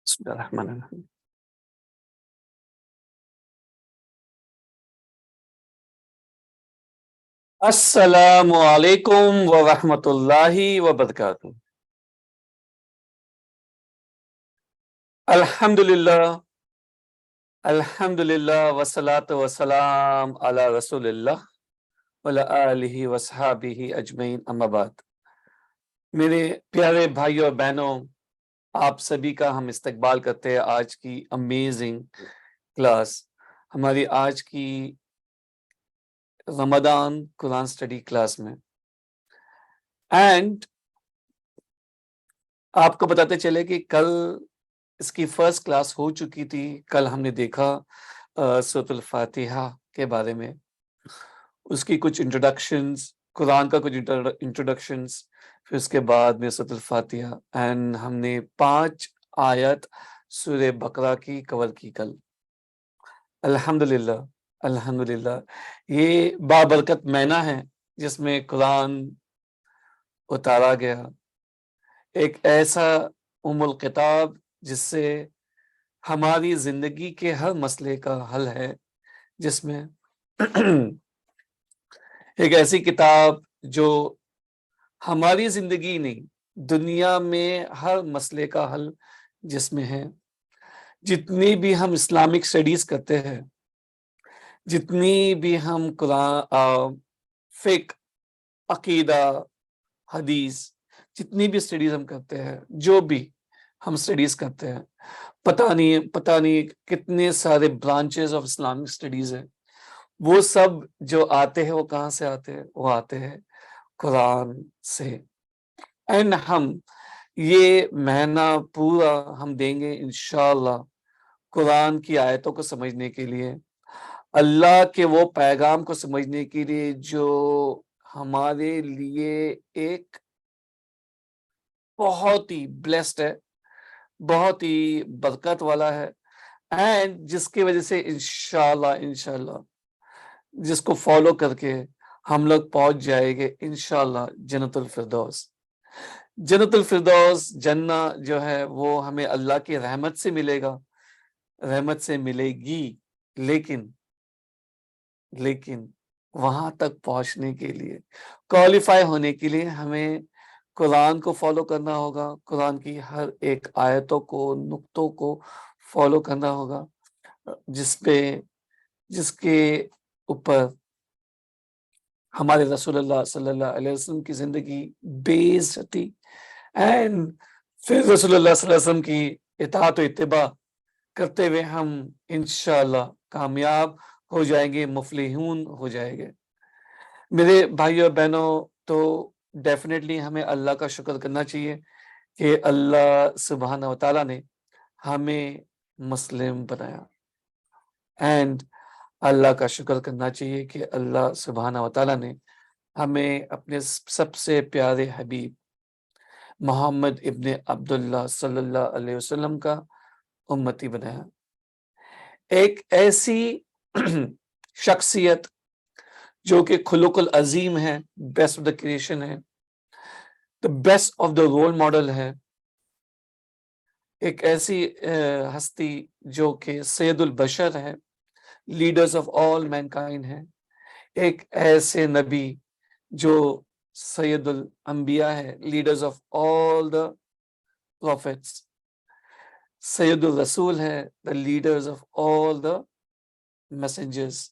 بسم اللہ الرحمن الرحیم۔ السلام علیکم ورحمۃ اللہ وبرکاتہ۔ الحمدللہ والصلاۃ والسلام علی رسول اللہ وعلی آلہ وصحابہ اجمعین، اما بعد۔ میرے پیارے بھائیوں اور بہنوں، آپ سبھی کا ہم استقبال کرتے ہیں آج کی امیزنگ کلاس، ہماری آج کی رمضان قرآن اسٹڈی کلاس میں۔ اینڈ آپ کو بتاتے چلے کہ کل اس کی فرسٹ کلاس ہو چکی تھی۔ کل ہم نے دیکھا سورۃ الفاتحہ کے بارے میں، اس کی کچھ انٹروڈکشنز، قرآن کا کچھ انٹروڈکشنز، پھر اس کے بعد میں سورۃ الفاتحہ، اینڈ ہم نے 5 آیت سورہ بقرہ کی کور کی کل۔ الحمدللہ الحمدللہ، یہ بابرکت مہینہ ہے جس میں قرآن اتارا گیا، ایک ایسا الکتاب جس سے ہماری زندگی کے ہر مسئلے کا حل ہے، جس میں ایک ایسی کتاب جو ہماری زندگی نہیں، دنیا میں ہر مسئلے کا حل جس میں ہے۔ جتنی بھی ہم اسلامک اسٹڈیز کرتے ہیں، جتنی بھی ہم قرآن، فقہ، عقیدہ، حدیث، جتنی بھی اسٹڈیز ہم کرتے ہیں، جو بھی ہم اسٹڈیز کرتے ہیں، پتہ نہیں کتنے سارے برانچز آف اسلامک اسٹڈیز ہیں، وہ سب جو آتے ہیں وہ کہاں سے آتے ہیں؟ وہ آتے ہیں قرآن سے۔ اینڈ ہم یہ مہینہ پورا ہم دیں گے انشاءاللہ قرآن کی آیتوں کو سمجھنے کے لیے، اللہ کے وہ پیغام کو سمجھنے کے لیے جو ہمارے لیے ایک بہت ہی بلیسڈ ہے، بہت ہی برکت والا ہے، اینڈ جس کی وجہ سے انشاءاللہ جس کو فالو کر کے ہم لوگ پہنچ جائیں گے انشاءاللہ جنت الفردوس۔ جنت الفردوس جنت جو ہے وہ ہمیں اللہ کی رحمت سے ملے گا، رحمت سے ملے گی، لیکن وہاں تک پہنچنے کے لیے، کوالیفائی ہونے کے لیے ہمیں قرآن کو فالو کرنا ہوگا، قرآن کی ہر ایک آیتوں کو، نقطوں کو فالو کرنا ہوگا، جس کے اوپر ہمارے رسول اللہ صلی اللہ علیہ وسلم کی زندگی بیسڈ تھی، اینڈ پھر رسول اللہ صلی اللہ علیہ وسلم کی اطاعت و اتباع کرتے ہوئے ہم انشاءاللہ کامیاب ہو جائیں گے، مفلحون ہو جائیں گے۔ میرے بھائیوں اور بہنوں، تو ڈیفینیٹلی ہمیں اللہ کا شکر کرنا چاہیے کہ اللہ سبحانہ و تعالیٰ نے ہمیں مسلم بنایا، اینڈ اللہ کا شکر کرنا چاہیے کہ اللہ سبحانہ و تعالیٰ نے ہمیں اپنے سب سے پیارے حبیب محمد ابن عبداللہ صلی اللہ علیہ وسلم کا امتی بنایا۔ ایک ایسی شخصیت جو کہ خلق العظیم ہے، بیسٹ آف دا کریشن ہے، the best of the role model ہے، ایک ایسی ہستی جو کہ سید البشر ہے، لیڈرز آف آل مینکائنڈ ہے، ایک ایسے نبی جو سید الانبیاء ہے، leaders of all the prophets, سید الرسول ہے، the leaders of all the messengers,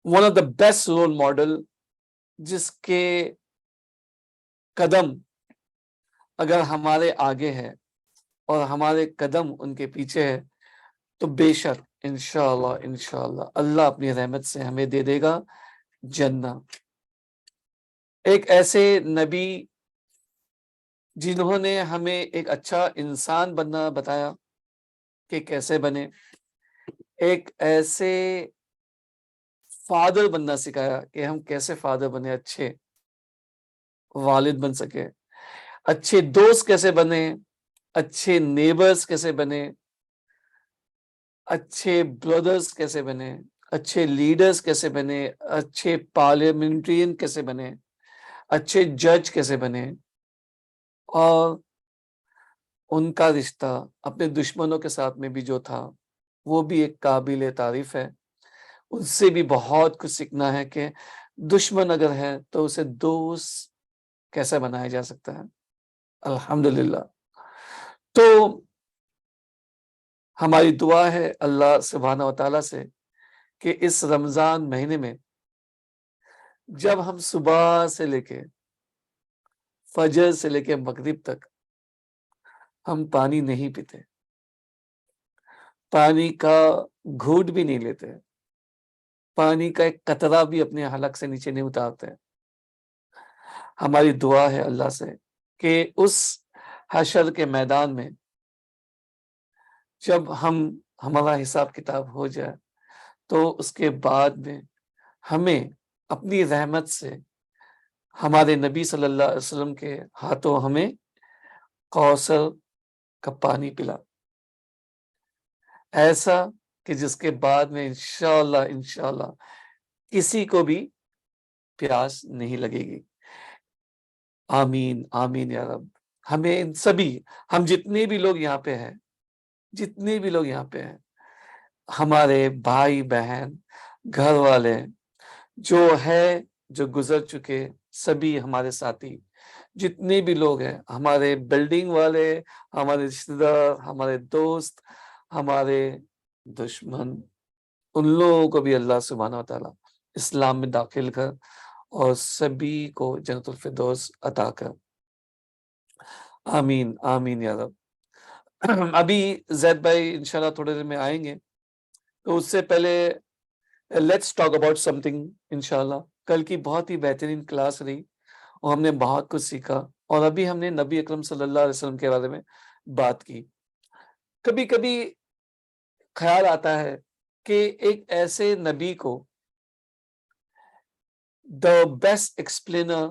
one of the best role model, جس کے قدم اگر ہمارے آگے ہے اور ہمارے قدم ان کے پیچھے ہے تو بے شک انشاءاللہ اللہ اپنی رحمت سے ہمیں دے دے گا جنت۔ ایک ایسے نبی جنہوں نے ہمیں ایک اچھا انسان بننا بتایا کہ کیسے بنے، ایک ایسے فادر بننا سکھایا کہ ہم کیسے فادر بنے، اچھے والد بن سکے، اچھے دوست کیسے بنے، اچھے نیبرز کیسے بنے، اچھے بردرز کیسے بنے، اچھے لیڈرز کیسے بنے، اچھے پارلیمنٹرین کیسے بنے، اچھے جج کیسے بنے، اور ان کا رشتہ اپنے دشمنوں کے ساتھ میں بھی جو تھا وہ بھی ایک قابل تعریف ہے. ان سے بھی بہت کچھ سیکھنا ہے کہ دشمن اگر ہے تو اسے دوست کیسے بنایا جا سکتا ہے. الحمدللہ. تو ہماری دعا ہے اللہ سبحانہ و تعالیٰ سے کہ اس رمضان مہینے میں جب ہم صبح سے لے کے فجر سے لے کے مغرب تک ہم پانی نہیں پیتے، پانی کا گھونٹ بھی نہیں لیتے، پانی کا ایک قطرہ بھی اپنے حلق سے نیچے نہیں اتارتے، ہماری دعا ہے اللہ سے کہ اس حشر کے میدان میں جب ہمارا حساب کتاب ہو جائے تو اس کے بعد میں ہمیں اپنی رحمت سے ہمارے نبی صلی اللہ علیہ وسلم کے ہاتھوں ہمیں کوثر کا پانی پلا، ایسا کہ جس کے بعد میں انشاءاللہ کسی کو بھی پیاس نہیں لگے گی. آمین آمین یا رب. ہمیں ہم جتنے بھی لوگ یہاں پہ ہیں، ہمارے بھائی بہن، گھر والے جو گزر چکے، سبھی ہمارے ساتھی جتنے بھی لوگ ہیں، ہمارے بلڈنگ والے، ہمارے رشتے دار، ہمارے دوست، ہمارے دشمن، ان لوگوں کو بھی اللہ سبحانہ و تعالیٰ اسلام میں داخل کر اور سبھی کو جنت الفردوس عطا کر. آمین آمین یا رب. ابھی زید بھائی انشاءاللہ تھوڑے دیر میں آئیں گے، تو اس سے پہلے let's talk about some thing. انشاءاللہ کل کی بہت ہی بہترین کلاس رہی اور ہم نے بہت کچھ سیکھا، اور ابھی ہم نے نبی اکرم صلی اللہ علیہ وسلم کے بارے میں بات کی. کبھی کبھی خیال آتا ہے کہ ایک ایسے نبی کو the best explainer,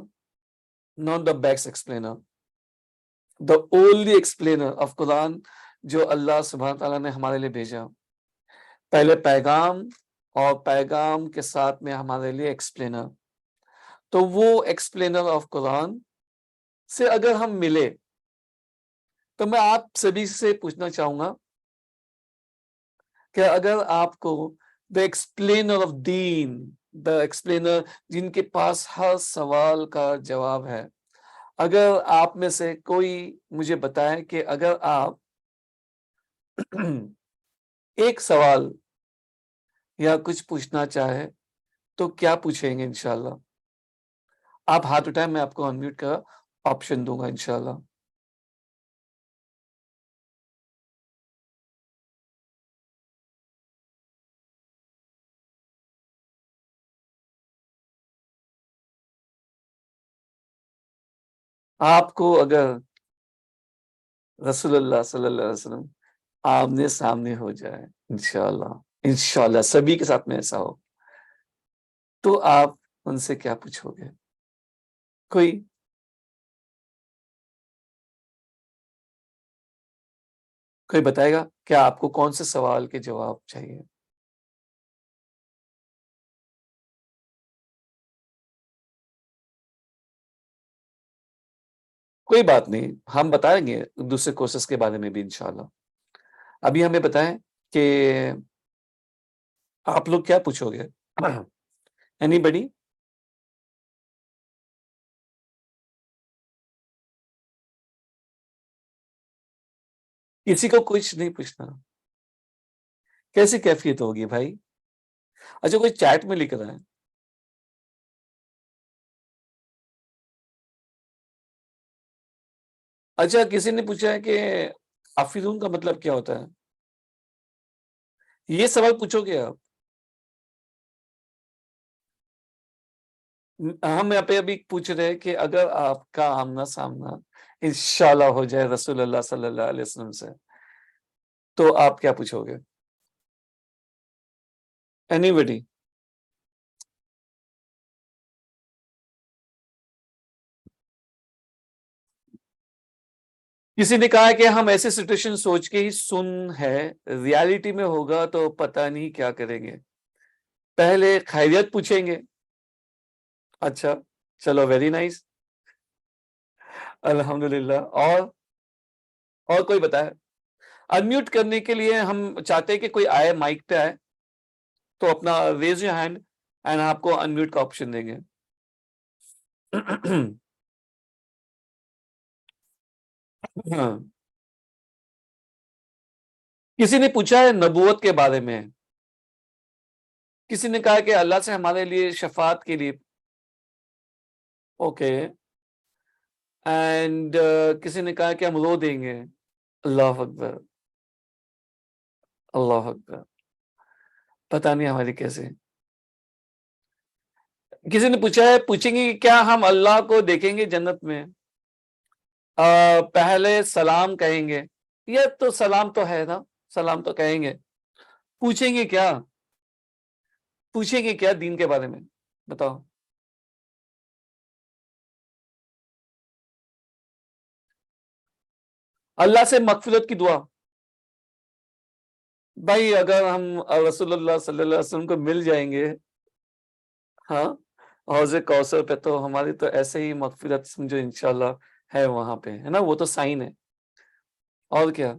not the best explainer, the only explainer of Quran جو اللہ سبحانہ تعالیٰ نے ہمارے لیے بھیجا، پہلے پیغام اور پیغام کے ساتھ میں ہمارے لیے ایکسپلینر. تو وہ ایکسپلینر آف قرآن سے اگر ہم ملے تو میں آپ سبھی سے پوچھنا چاہوں گا کہ اگر آپ کو the explainer of then, the explainer جن کے پاس ہر سوال کا جواب ہے، اگر آپ میں سے کوئی مجھے بتائے کہ اگر آپ ایک سوال یا کچھ پوچھنا چاہے تو کیا پوچھیں گے؟ انشاءاللہ آپ ہاتھ اٹھائیں، میں آپ کو انمیوٹ کا آپشن دوں گا انشاءاللہ. آپ کو اگر رسول اللہ صلی اللہ علیہ وسلم آمنے سامنے ہو جائے، انشاءاللہ سبھی کے ساتھ میں ایسا ہو، تو آپ ان سے کیا پوچھو گے؟ کوئی بتائے گا کیا آپ کو کون سے سوال کے جواب چاہیے؟ کوئی بات نہیں، ہم بتائیں گے دوسرے کورسز کے بارے میں بھی انشاءاللہ. ابھی ہمیں بتائیں کہ آپ لوگ کیا پوچھو گے؟ اینی بڈی؟ کسی کو کچھ نہیں پوچھنا؟ کیسی کیفیت ہوگی بھائی؟ اچھا کوئی چیٹ میں لکھ رہا ہے. اچھا کسی نے پوچھا ہے کہ حافظون کا مطلب کیا ہوتا ہے؟ یہ سوال پوچھو گے آپ؟ ہم یہاں پہ ابھی پوچھ رہے ہیں کہ اگر آپ کا آمنا سامنا انشاءاللہ ہو جائے رسول اللہ صلی اللہ علیہ وسلم سے تو آپ کیا پوچھو گے؟ اینی بڈی؟ کسی نے کہا ہے کہ ہم ایسے سچویشن سوچ کے ہی سن ہے، ریالٹی میں ہوگا تو پتہ نہیں کیا کریں گے. پہلے خیریت پوچھیں گے. اچھا چلو، ویری نائس، الحمدللہ. اور کوئی بتائے؟ انمیوٹ کرنے کے لیے ہم چاہتے ہیں کہ کوئی آئے، مائک پہ آئے تو اپنا ریز یور ہینڈ اینڈ آپ کو انمیوٹ کا آپشن دیں گے. ہاں. کسی نے پوچھا ہے نبوت کے بارے میں، کسی نے کہا کہ اللہ سے ہمارے لیے شفاعت کے لیے. اوکے. اینڈ کسی نے کہا کہ ہم رو دیں گے. اللہ اکبر، اللہ اکبر. پتہ نہیں ہماری کیسے. کسی نے پوچھا ہے، پوچھیں گے کہ کیا ہم اللہ کو دیکھیں گے جنت میں؟ پہلے سلام کہیں گے. یہ تو سلام تو ہے نا، سلام تو کہیں گے. پوچھیں گے کیا؟ پوچھیں گے کیا دین کے بارے میں؟ بتاؤ. اللہ سے مغفرت کی دعا. بھائی اگر ہم رسول اللہ صلی اللہ علیہ وسلم کو مل جائیں گے، ہاں، حوض کوثر پہ، تو ہماری تو ایسے ہی مغفرت سمجھو انشاءاللہ ہے وہاں پہ، ہے نا، وہ تو سائن ہے. اور کیا.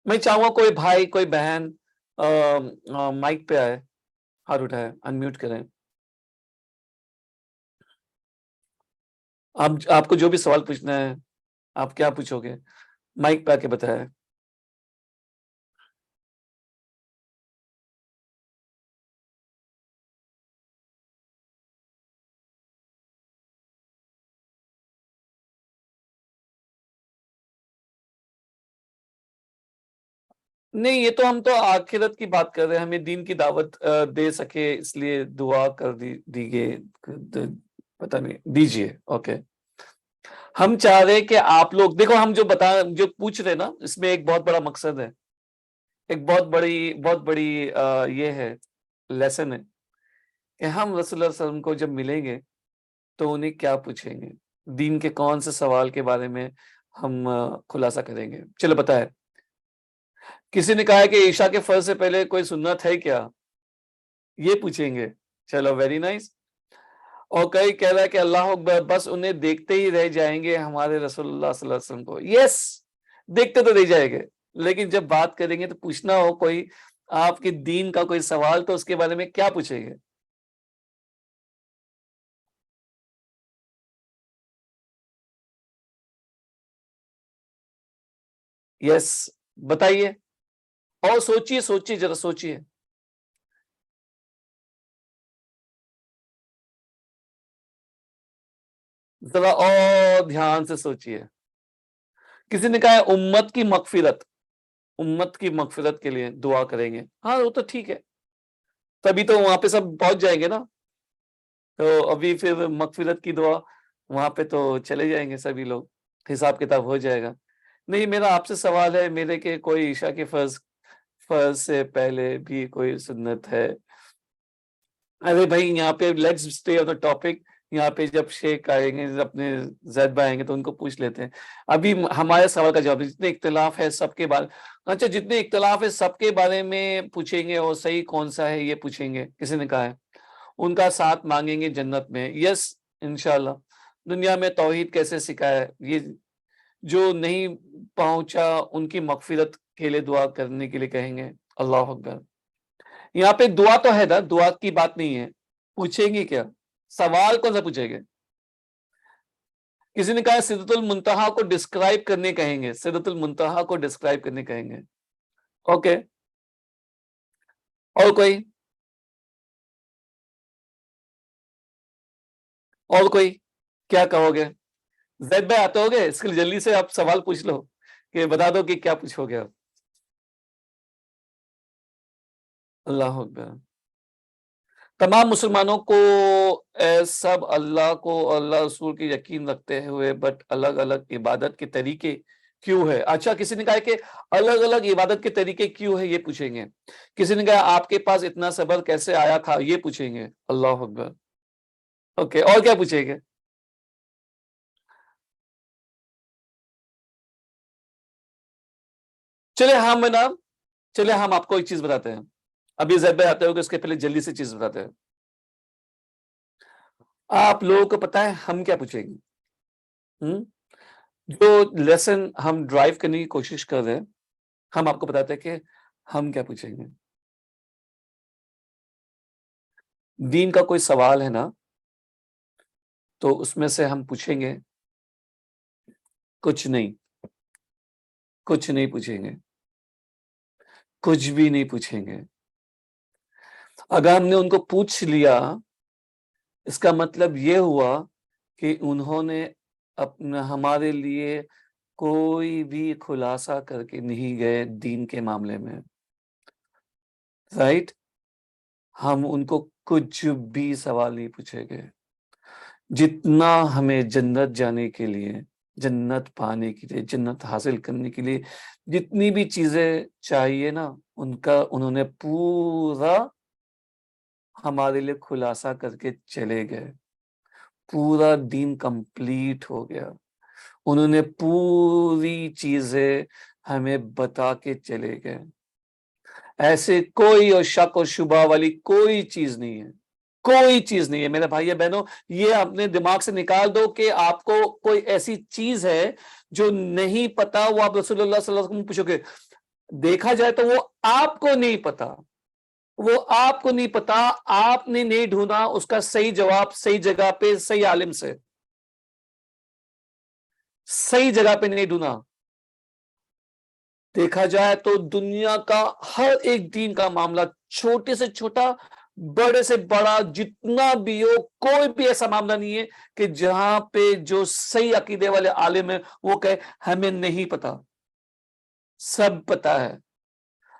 میں چاہوں گا کوئی بھائی، کوئی بہن مائک پہ آئے، ہاتھ اٹھائے، انمیوٹ کریں. آپ کو جو بھی سوال پوچھنا ہے، آپ کیا پوچھو گے؟ مائک پہ آ کے بتایا. نہیں، یہ تو ہم تو آخرت کی بات کر رہے ہیں، ہمیں دین کی دعوت دے سکے اس لیے دعا کر دی گئے. پتہ نہیں، دیجئے. اوکے. ہم چاہ رہے کہ آپ لوگ دیکھو، ہم جو پوچھ رہے نا، اس میں ایک بہت بڑا مقصد ہے، ایک بہت بڑی یہ ہے، لیسن ہے کہ ہم رسول اللہ صلی اللہ علیہ وسلم کو جب ملیں گے تو انہیں کیا پوچھیں گے، دین کے کون سے سوال کے بارے میں ہم خلاصہ کریں گے. چلو بتائے. کسی نے کہا ہے کہ عشاء کے فرض سے پہلے کوئی سنت ہے کیا؟ یہ پوچھیں گے. چلو، ویری نائس. اور کئی کہہ رہا ہے کہ اللہ اکبر، بس انہیں دیکھتے ہی رہ جائیں گے ہمارے رسول اللہ صلی اللہ علیہ وسلم کو. یس، دیکھتے تو رہ جائیں گے، لیکن جب بات کریں گے تو پوچھنا ہو کوئی آپ کے دین کا کوئی سوال تو اس کے بارے میں کیا پوچھیں گے؟ یس، بتائیے. اور سوچیے، سوچیے، ذرا سوچیے. ذرا اور دھیان سے سوچیے. کسی نے کہا ہے امت کی مغفرت، امت کی مغفرت کے لیے دعا کریں گے. ہاں، وہ تو ٹھیک ہے، تبھی تو وہاں پہ سب پہنچ جائیں گے نا. تو ابھی پھر مغفرت کی دعا، وہاں پہ تو چلے جائیں گے سبھی لوگ، حساب کتاب ہو جائے گا. نہیں، میرا آپ سے سوال ہے، میرے کہ کوئی عشاء کے فرض سے پہلے بھی کوئی سنت ہے؟ ارے بھائی، یہاں پہ let's stay on the topic. یہاں پہ جب شیخ آئیں گے، اپنے زید بھائی آئیں گے تو ان کو پوچھ لیتے ہیں. ابھی ہمارے سوال کا جواب جتنے اختلاف ہے سب کے بارے. اچھا، جتنے اختلاف ہے سب کے بارے میں پوچھیں گے، اور صحیح کون سا ہے یہ پوچھیں گے. کسی نے کہا ہے ان کا ساتھ مانگیں گے جنت میں. یس، انشاءاللہ. دنیا میں توحید کیسے سکھایا، یہ جو نہیں پہنچا ان کی مغفرت کے لیے دعا کرنے کے لیے کہیں گے. اللہ اکبر. یہاں پہ دعا تو ہے نا، دعا کی بات نہیں ہے. پوچھیں گے کیا؟ سوال کون سا پوچھیں گے؟ کسی نے کہا سدرۃ المنتہا کو ڈسکرائب کرنے کہیں گے، سدرۃ المنتہا کو ڈسکرائب کرنے کہیں گے. اوکے. اور کوئی؟ اور کوئی؟ کیا کہو گے؟ زید بھائی آتے ہو گے، اس کے لیے جلدی سے آپ سوال پوچھ لو کہ بتا دو کہ کیا پوچھو گے آپ. اللہ اکبر. تمام مسلمانوں کو سب اللہ کو اور اللہ رسول کی یقین رکھتے ہوئے بٹ الگ الگ عبادت کے طریقے کیوں ہے؟ اچھا، کسی نے کہا ہے کہ الگ الگ عبادت کے طریقے کیوں ہے، یہ پوچھیں گے. کسی نے کہا آپ کے پاس اتنا صبر کیسے آیا تھا، یہ پوچھیں گے. اللہ اکبر. اوکے. اور کیا پوچھیں گے؟ چلے ہم نا، چلے ہم آپ کو ایک چیز بتاتے ہیں. ابھی زید بھائی آتے ہو گے، اس کے پہلے جلدی سے چیز بتاتے ہیں. آپ لوگوں کو پتا ہے ہم کیا پوچھیں گے؟ جو لیسن ہم ڈرائیو کرنے کی کوشش کر رہے ہیں، ہم آپ کو بتاتے ہیں کہ ہم کیا پوچھیں گے۔ دین کا کوئی سوال ہے نا، تو اس میں سے ہم پوچھیں گے کچھ نہیں، کچھ نہیں پوچھیں گے، کچھ بھی نہیں پوچھیں گے۔ اگر ہم نے ان کو پوچھ لیا، اس کا مطلب یہ ہوا کہ انہوں نے اپنا ہمارے لیے کوئی بھی خلاصہ کر کے نہیں گئے دین کے معاملے میں، رائٹ؟ ہم ان کو کچھ بھی سوال نہیں پوچھیں گے۔ جتنا ہمیں جنت جانے کے لیے، جنت پانے کے لیے، جنت حاصل کرنے کے لیے جتنی بھی چیزیں چاہیے نا، انہوں نے پورا ہمارے لیے خلاصہ کر کے چلے گئے۔ پورا دین کمپلیٹ ہو گیا۔ انہوں نے پوری چیزیں ہمیں بتا کے چلے گئے۔ ایسے کوئی اور شک اور شبہ والی کوئی چیز نہیں ہے، کوئی چیز نہیں ہے میرے بھائی بہنوں۔ یہ اپنے دماغ سے نکال دو کہ آپ کو کوئی ایسی چیز ہے جو نہیں پتا، وہ آپ رسول اللہ صلی اللہ علیہ وسلم پوچھو گے۔ دیکھا جائے تو وہ آپ کو نہیں پتا، وہ آپ کو نہیں پتا، آپ نے نہیں ڈھونڈا اس کا صحیح جواب صحیح جگہ پہ صحیح عالم سے، صحیح جگہ پہ نہیں ڈھونڈا۔ دیکھا جائے تو دنیا کا ہر ایک دین کا معاملہ، چھوٹے سے چھوٹا بڑے سے بڑا جتنا بھی ہو، کوئی بھی ایسا معاملہ نہیں ہے کہ جہاں پہ جو صحیح عقیدے والے عالم ہیں وہ کہے ہمیں نہیں پتا، سب پتا ہے۔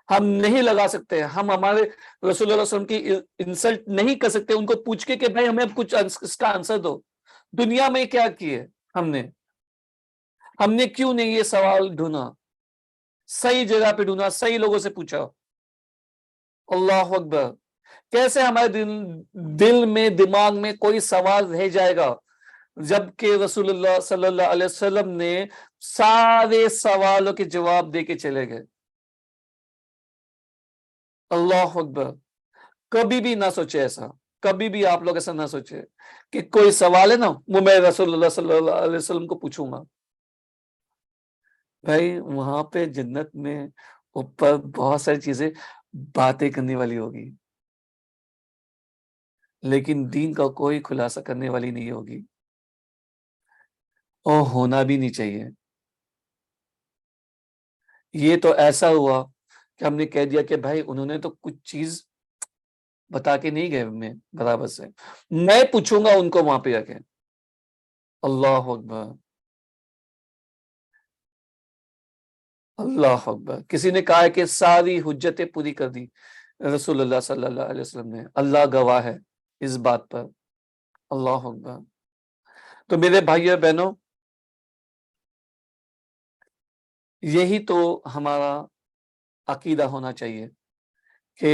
ہم نہیں لگا سکتے، ہم ہمارے رسول اللہ صلی اللہ علیہ وسلم کی انسلٹ نہیں کر سکتے ان کو پوچھ کے کہ بھائی ہمیں کچھ اس کا آنسر دو۔ دنیا میں کیا کیے ہم نے کیوں نہیں یہ سوال ڈھونڈا، صحیح جگہ پہ ڈھونڈا، صحیح لوگوں سے پوچھا۔ اللہ اکبر! کیسے ہمارے دل میں دماغ میں کوئی سوال رہ جائے گا جبکہ رسول اللہ صلی اللہ علیہ وسلم نے سارے سوالوں کے جواب دے کے چلے گئے۔ اللہ اکبر! کبھی بھی نہ سوچے ایسا، کبھی بھی آپ لوگ ایسا نہ سوچے کہ کوئی سوال ہے نا وہ میں رسول اللہ صلی اللہ علیہ وسلم کو پوچھوں گا۔ بھائی وہاں پہ جنت میں اوپر بہت ساری چیزیں باتیں کرنے والی ہوگی، لیکن دین کا کوئی خلاصہ کرنے والی نہیں ہوگی، اور ہونا بھی نہیں چاہیے۔ یہ تو ایسا ہوا کہ ہم نے کہہ دیا کہ بھائی انہوں نے تو کچھ چیز بتا کے نہیں گئے ہمیں برابر سے، میں پوچھوں گا ان کو وہاں پہ جا کے۔ اللہ اکبر! اللہ اکبر! کسی نے کہا ہے کہ ساری حجتیں پوری کر دی رسول اللہ صلی اللہ علیہ وسلم نے، اللہ گواہ ہے اس بات پر۔ اللہ اکبر! تو میرے بھائیو بہنوں، یہی تو ہمارا عقیدہ ہونا چاہیے کہ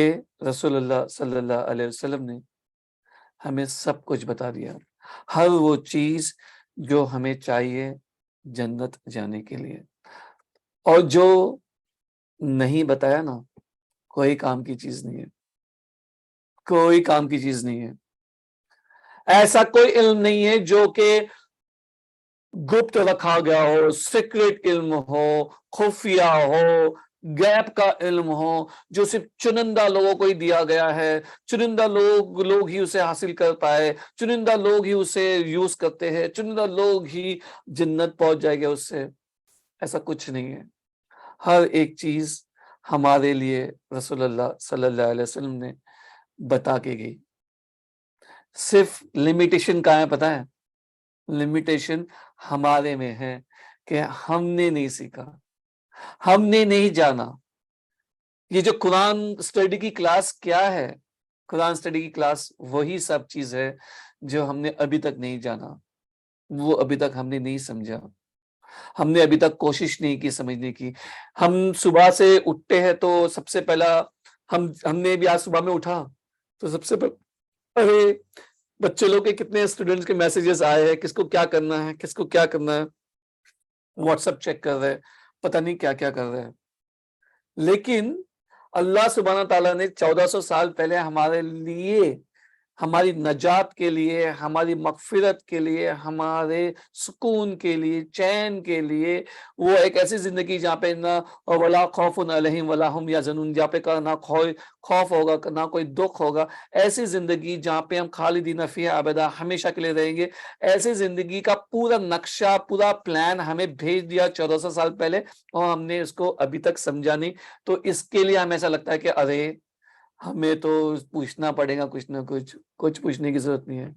رسول اللہ صلی اللہ علیہ وسلم نے ہمیں سب کچھ بتا دیا، ہر وہ چیز جو ہمیں چاہیے جنت جانے کے لیے، اور جو نہیں بتایا نا کوئی کام کی چیز نہیں ہے، کوئی کام کی چیز نہیں ہے۔ ایسا کوئی علم نہیں ہے جو کہ گپت رکھا گیا ہو، سیکریٹ علم ہو، خفیہ ہو، غیب کا علم ہو، جو صرف چنندہ لوگوں کو ہی دیا گیا ہے، چنندہ لوگ ہی اسے حاصل کر پائے، چنندہ لوگ ہی اسے یوز کرتے ہیں، چنندہ لوگ ہی جنت پہنچ جائے گا اس سے۔ ایسا کچھ نہیں ہے۔ ہر ایک چیز ہمارے لیے رسول اللہ صلی اللہ علیہ وسلم نے بتا کے گئی۔ صرف لمیٹیشن کہاں ہے پتا ہے؟ لمیٹیشن ہمارے میں ہے کہ ہم نے نہیں سیکھا، ہم نے نہیں جانا۔ یہ جو قرآن اسٹڈی کی کلاس کیا ہے؟ قرآن اسٹڈی کی کلاس وہی سب چیز ہے جو ہم نے ابھی تک نہیں جانا، وہ ابھی تک ہم نے نہیں سمجھا، ہم نے ابھی تک کوشش نہیں کی سمجھنے کی۔ ہم صبح سے اٹھتے ہیں تو سب سے پہلا ہم نے بھی آج صبح میں اٹھا تو سب سے پہلے ارے بچے لوگ کے کتنے اسٹوڈنٹس کے میسیجز آئے ہیں، کس کو کیا کرنا ہے، کس کو کیا کرنا ہے، واٹس ایپ چیک کر رہے، پتہ نہیں کیا کیا کر رہے ہیں۔ لیکن اللہ سبحانہ تعالیٰ نے 1400 سال پہلے ہمارے لیے ہماری نجات کے لیے، ہماری مغفرت کے لیے، ہمارے سکون کے لیے، چین کے لیے، وہ ایک ایسی زندگی جہاں پہ نہ ولا خوف علیہم ولا ہم یحزنون، جہاں پہ نہ خوف ہوگا نہ کوئی دکھ ہوگا، ایسی زندگی جہاں پہ ہم خالدین فیہا ابدا ہمیشہ کے لیے رہیں گے، ایسی زندگی کا پورا نقشہ، پورا پلان ہمیں بھیج دیا 1400 سال پہلے، اور ہم نے اس کو ابھی تک سمجھا نہیں۔ تو اس کے لیے ہمیں ایسا لگتا ہے کہ ارے ہمیں تو پوچھنا پڑے گا کچھ نہ کچھ۔ کچھ پوچھنے کی ضرورت نہیں ہے،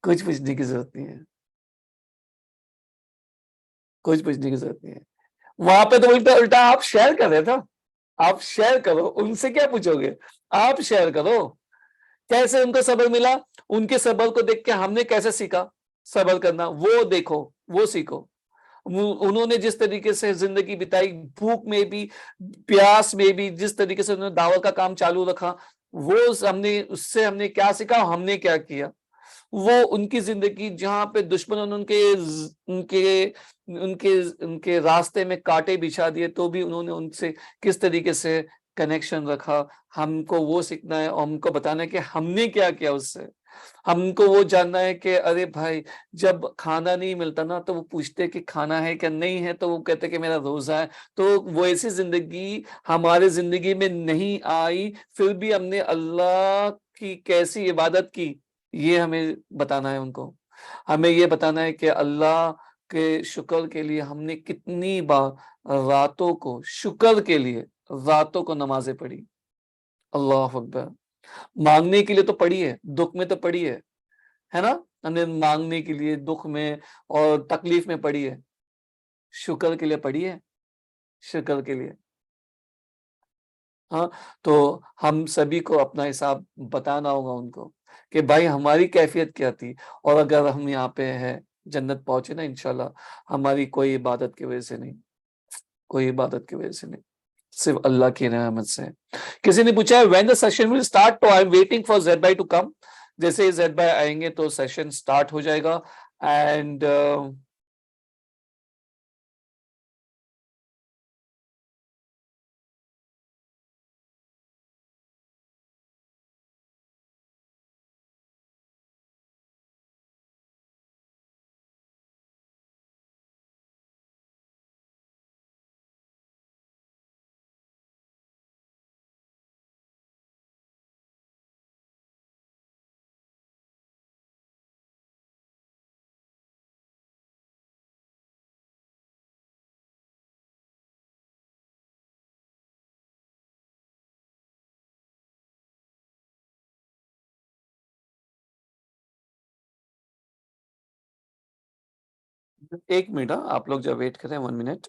کچھ پوچھنے کی ضرورت نہیں ہے، کچھ پوچھنے کی ضرورت نہیں ہے۔ وہاں پہ تو الٹا الٹا آپ شیئر کر رہے تھا، آپ شیئر کرو، ان سے کیا پوچھو گے؟ آپ شیئر کرو کیسے ان کو صبر ملا، ان کے صبر کو دیکھ کے ہم نے کیسے سیکھا صبر کرنا، وہ دیکھو، وہ سیکھو۔ انہوں نے جس طریقے سے زندگی بتائی، بھوک میں بھی، پیاس میں بھی، جس طریقے سے انہوں نے دعوت کا کام چالو رکھا، وہ ہم نے اس سے ہم نے کیا سیکھا، ہم نے کیا کیا۔ وہ ان کی زندگی جہاں پہ دشمنوں نے ان کے راستے میں کانٹے بچھا دیے، تو بھی انہوں نے ان سے کس طریقے سے کنیکشن رکھا۔ ہم کو وہ سیکھنا ہے، اور ہم کو بتانا ہے کہ ہم نے کیا کیا اس سے۔ ہم کو وہ جاننا ہے کہ ارے بھائی جب کھانا نہیں ملتا نا تو وہ پوچھتے کہ کھانا ہے کہ نہیں ہے، تو وہ کہتے کہ میرا روزہ ہے۔ تو وہ ایسی زندگی ہمارے زندگی میں نہیں آئی، پھر بھی ہم نے اللہ کی کیسی عبادت کی، یہ ہمیں بتانا ہے ان کو۔ ہمیں یہ بتانا ہے کہ اللہ کے شکر کے لیے ہم نے کتنی بار راتوں کو، شکر کے لیے راتوں کو نمازیں پڑھی۔ اللہ اکبر۔ مانگنے کے لیے تو پڑھی ہے، دکھ میں تو پڑھی ہے نا؟ ہم نے مانگنے کے لیے، دکھ میں اور تکلیف میں پڑھی ہے، شکر کے لیے پڑھی ہے، شکر کے لیے۔ ہاں، تو ہم سبھی کو اپنا حساب بتانا ہوگا ان کو کہ بھائی ہماری کیفیت کیا تھی، اور اگر ہم یہاں پہ ہے جنت پہنچے نا انشاءاللہ، ہماری کوئی عبادت کی وجہ سے نہیں، کوئی عبادت کی وجہ سے نہیں، صرف اللہ کی رحمت سے۔ کسی نے پوچھا ہے when the session will start، تو I'm waiting for زید بھائی to come۔ جیسے زید بھائی آئیں گے تو سیشن سٹارٹ ہو جائے گا۔ اینڈ ایک منٹ، آپ لوگ جب ویٹ کریں 1 منٹ۔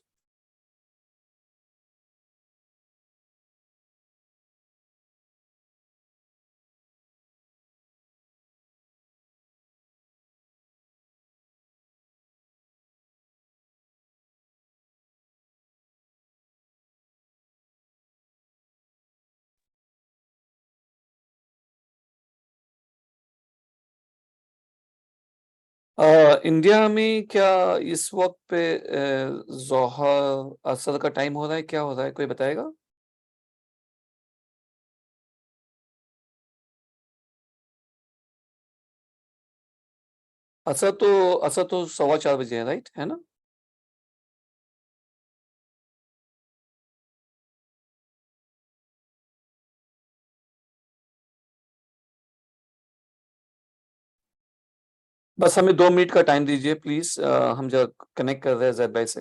انڈیا میں کیا اس وقت پہ ظہر اثر کا ٹائم ہو رہا ہے، کیا ہو رہا ہے، کوئی بتائے گا؟ اثر تو 4:15 ہے، رائٹ ہے نا؟ بس ہمیں 2 منٹ کا ٹائم دیجیے پلیز، ہم جب کنیکٹ کر رہے ہیں زید بھائی سے۔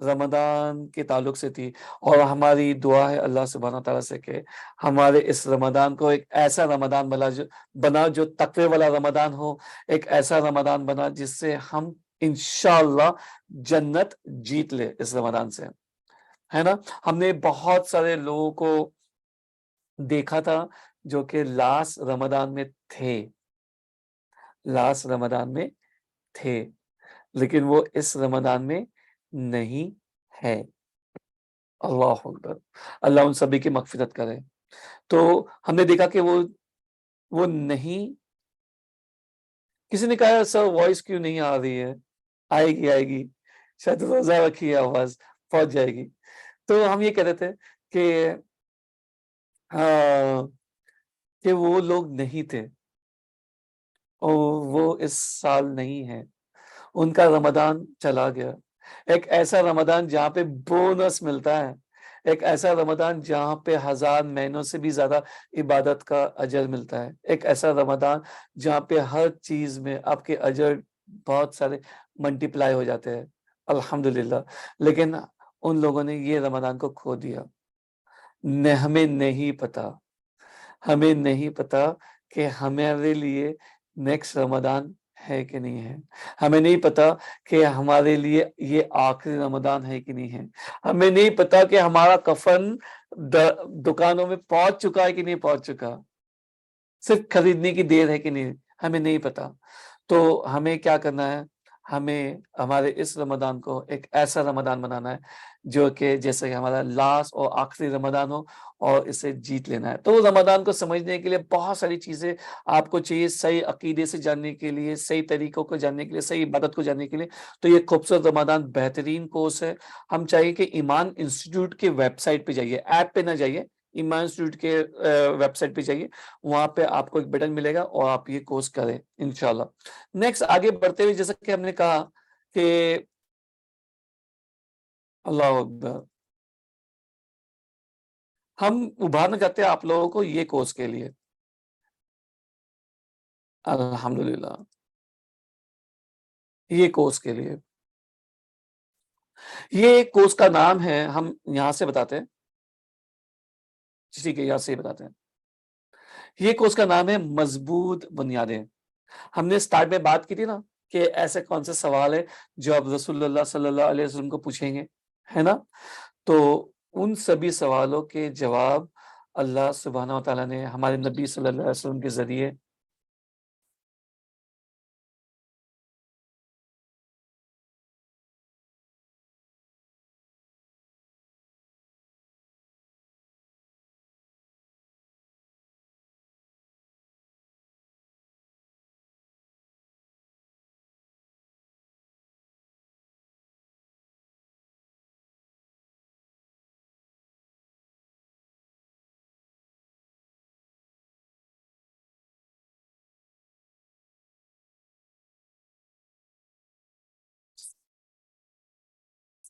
رمضان کے تعلق سے تھی، اور ہماری دعا ہے اللہ سبحانہ تعالیٰ سے کہ ہمارے اس رمضان کو ایک ایسا رمضان بنا جو تقوی والا رمضان ہو، ایک ایسا رمضان بنا جس سے ہم انشاءاللہ جنت جیت لے اس رمضان سے، ہے نا؟ ہم نے بہت سارے لوگوں کو دیکھا تھا جو کہ لاسٹ رمضان میں تھے، لیکن وہ اس رمضان میں نہیں ہے۔ اللہ اکبر، اللہ ان سبھی کی مغفرت کرے۔ تو ہم نے دیکھا کہ وہ نہیں، کسی نے کہا سر وائس کیوں نہیں آ رہی ہے؟ آئے گی، شاید روزہ رکھی ہے، آواز پہنچ جائے گی۔ تو ہم یہ کہہ رہے تھے کہ کہ وہ لوگ نہیں تھے اور وہ اس سال نہیں ہے، ان کا رمضان چلا گیا۔ ایک ایسا رمضان جہاں پہ بونس ملتا ہے، ایک ایسا رمضان جہاں پہ 1000 مہینوں سے بھی زیادہ عبادت کا اجر ملتا ہے، ایک ایسا رمضان جہاں پہ ہر چیز میں آپ کے اجر بہت سارے ملٹیپلائی ہو جاتے ہیں، الحمدللہ۔ لیکن ان لوگوں نے یہ رمضان کو کھو دیا۔ ہمیں نہیں پتا کہ ہمارے لیے نیکسٹ رمضان ہے کہ نہیں ہے، ہمیں نہیں پتا کہ ہمارے لیے یہ آخری رمضان ہے کہ نہیں ہے، ہمیں نہیں پتا کہ ہمارا کفن دکانوں میں پہنچ چکا ہے کہ نہیں پہنچ چکا، صرف خریدنے کی دیر ہے کہ نہیں، ہمیں نہیں پتا۔ تو ہمیں کیا کرنا ہے؟ ہمیں ہمارے اس رمضان کو ایک ایسا رمضان بنانا ہے جو کہ جیسے کہ ہمارا لاسٹ اور آخری رمضان ہو، اور اسے جیت لینا ہے۔ تو رمضان کو سمجھنے کے لیے بہت ساری چیزیں آپ کو چاہیے، صحیح عقیدے سے جاننے کے لیے، صحیح طریقوں کو جاننے کے لیے، صحیح عبادت کو جاننے کے لیے۔ تو یہ خوبصورت رمضان بہترین کورس ہے۔ ہم چاہیے کہ ایمان انسٹیٹیوٹ کے ویب سائٹ پہ جائیے، ایپ پہ نہ جائیے، ایمان انسٹیٹیوٹ کے ویب سائٹ پہ جائیے، وہاں پہ آپ کو ایک بٹن ملے گا اور آپ یہ کورس کریں انشاءاللہ۔ نیکسٹ آگے بڑھتے ہوئے جیسا کہ ہم نے کہا کہ اللہ اکبر، ہم ابھارنا چاہتے ہیں آپ لوگوں کو یہ کورس کے لیے، الحمدللہ، یہ کورس کے لیے، یہ کورس کا نام ہے، ہم یہاں سے بتاتے ہیں، ٹھیک ہے، یہاں سے بتاتے ہیں، یہ کورس کا نام ہے مضبوط بنیادیں۔ ہم نے سٹارٹ میں بات کی تھی نا کہ ایسے کون سے سوال ہے جو آپ رسول اللہ صلی اللہ علیہ وسلم کو پوچھیں گے، ہے نا؟ تو ان سبھی سوالوں کے جواب اللہ سبحانہ و تعالیٰ نے ہمارے نبی صلی اللہ علیہ وسلم کے ذریعے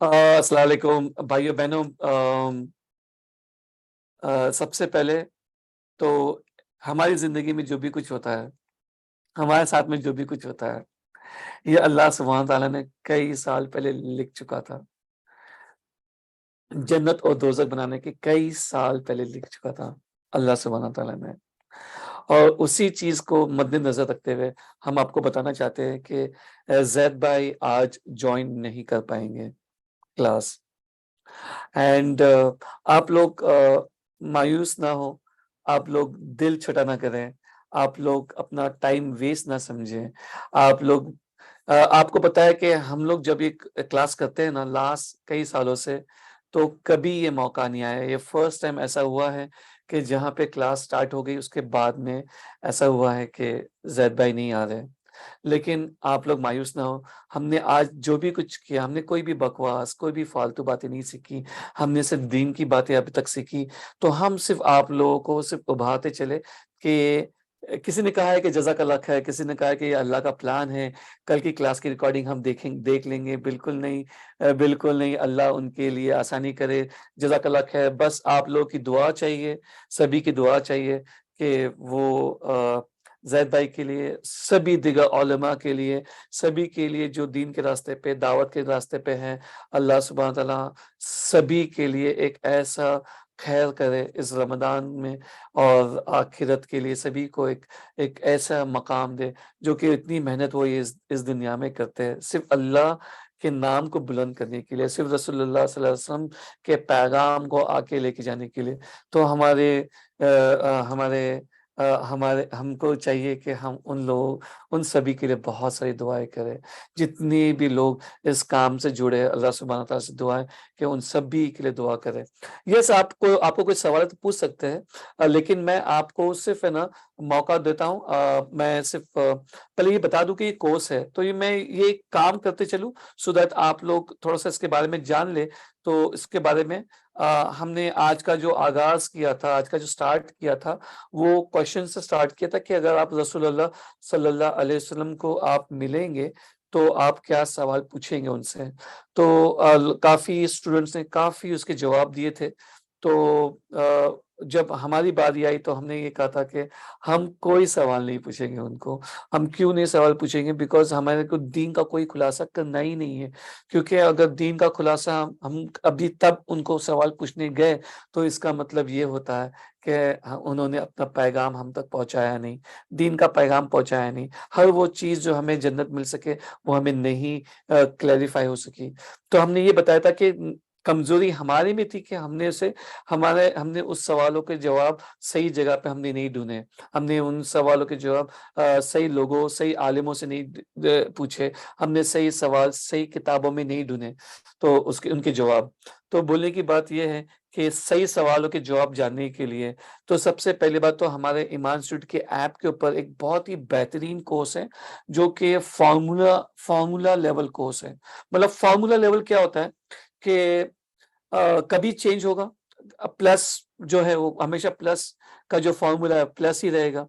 السلام علیکم بھائیو بہنوں، سب سے پہلے تو ہماری زندگی میں جو بھی کچھ ہوتا ہے، ہمارے ساتھ میں جو بھی کچھ ہوتا ہے، یہ اللہ سبحانہ تعالیٰ نے کئی سال پہلے لکھ چکا تھا، جنت اور دوزخ بنانے کے کئی سال پہلے لکھ چکا تھا اللہ سبحانہ تعالیٰ نے، اور اسی چیز کو مد نظر رکھتے ہوئے ہم آپ کو بتانا چاہتے ہیں کہ زید بھائی آج جوائن نہیں کر پائیں گے کلاس، اینڈ آپ لوگ مایوس نہ ہو، آپ لوگ دل چھوٹا نہ کریں، آپ لوگ اپنا ٹائم ویسٹ نہ سمجھیں، آپ لوگ آپ کو پتا ہے کہ ہم لوگ جب یہ کلاس کرتے ہیں نا لاسٹ کئی سالوں سے، تو کبھی یہ موقع نہیں آیا، یہ فرسٹ ٹائم ایسا ہوا ہے کہ جہاں پہ کلاس سٹارٹ ہو گئی اس کے بعد میں ایسا ہوا ہے کہ زید بھائی نہیں آ رہے۔ لیکن آپ لوگ مایوس نہ ہو، ہم نے آج جو بھی کچھ کیا، ہم نے کوئی بھی بکواس، کوئی بھی فالتو باتیں نہیں سیکھی، ہم نے صرف دین کی باتیں ابھی تک سیکھی۔ تو ہم صرف آپ لوگوں کو صرف ابھارتے چلے کہ کسی نے کہا ہے کہ جزاک اللہ خیر، کسی نے کہا ہے کہ یہ اللہ کا پلان ہے، کل کی کلاس کی ریکارڈنگ ہم دیکھ لیں گے، بالکل نہیں، بالکل نہیں، اللہ ان کے لیے آسانی کرے، جزاک اللہ خیر۔ بس آپ لوگوں کی دعا چاہیے، سبھی کی دعا چاہیے کہ وہ زید بھائی کے لیے، سبھی دیگر علماء کے لیے، سبھی کے لیے جو دین کے راستے پہ، دعوت کے راستے پہ ہیں، اللہ سبحانہ تعالیٰ سبھی کے لیے ایک ایسا خیر کرے اس رمضان میں، اور آخرت کے لیے سبھی کو ایک ایسا مقام دے جو کہ اتنی محنت وہ اس دنیا میں کرتے ہیں صرف اللہ کے نام کو بلند کرنے کے لیے، صرف رسول اللہ صلی اللہ علیہ وسلم کے پیغام کو آگے لے کے جانے کے لیے۔ تو ہم کو چاہیے کہ ہم ان سبھی کے لیے بہت ساری دعائیں کریں، جتنے بھی لوگ اس کام سے جڑے، اللہ سبحانہ تعالیٰ سے دعائیں کہ ان سبھی کے لیے دعا کریں۔ یس، آپ کو کوئی سوال تو پوچھ سکتے ہیں، لیکن میں آپ کو صرف ہے نا موقع دیتا ہوں، میں صرف پہلے یہ بتا دوں کہ یہ کورس ہے، تو میں یہ کام کرتے چلوں سو دیٹ آپ لوگ تھوڑا سا اس کے بارے میں جان لے۔ تو اس کے بارے میں ہم نے آج کا جو آغاز کیا تھا، آج کا جو سٹارٹ کیا تھا، وہ کوشچن سے سٹارٹ کیا تھا کہ اگر آپ رسول اللہ صلی اللہ علیہ وسلم کو آپ ملیں گے تو آپ کیا سوال پوچھیں گے ان سے۔ تو کافی اسٹوڈنٹس نے کافی اس کے جواب دیے تھے۔ تو جب ہماری باری آئی تو ہم نے یہ کہا تھا کہ ہم کوئی سوال نہیں پوچھیں گے ان کو۔ ہم کیوں نہیں سوال پوچھیں گے؟ بیکاز ہمارے کو دین کا کوئی خلاصہ کرنا ہی نہیں ہے، کیونکہ اگر دین کا خلاصہ ہم ابھی تب ان کو سوال پوچھنے گئے تو اس کا مطلب یہ ہوتا ہے کہ انہوں نے اپنا پیغام ہم تک پہنچایا نہیں، دین کا پیغام پہنچایا نہیں، ہر وہ چیز جو ہمیں جنت مل سکے وہ ہمیں نہیں کلیریفائی ہو سکی۔ تو ہم نے یہ بتایا تھا کہ کمزوری ہماری میں تھی کہ ہم نے اس سوالوں کے جواب صحیح جگہ پہ ہم نے نہیں ڈھونڈے، ہم نے ان سوالوں کے جواب صحیح لوگوں، صحیح عالموں سے نہیں پوچھے، ہم نے صحیح سوال صحیح کتابوں میں نہیں ڈھونڈے تو ان کے جواب۔ تو بولنے کی بات یہ ہے کہ صحیح سوالوں کے جواب جاننے کے لیے تو سب سے پہلی بات تو ہمارے ایمان انسٹیٹیوٹ کے ایپ کے اوپر ایک بہت ہی بہترین کورس ہے جو کہ فارمولا لیول کورس ہے۔ مطلب فارمولا لیول کیا ہوتا ہے کہ کبھی چینج ہوگا، پلس جو ہے وہ ہمیشہ پلس کا جو فارمولا ہے پلس ہی رہے گا،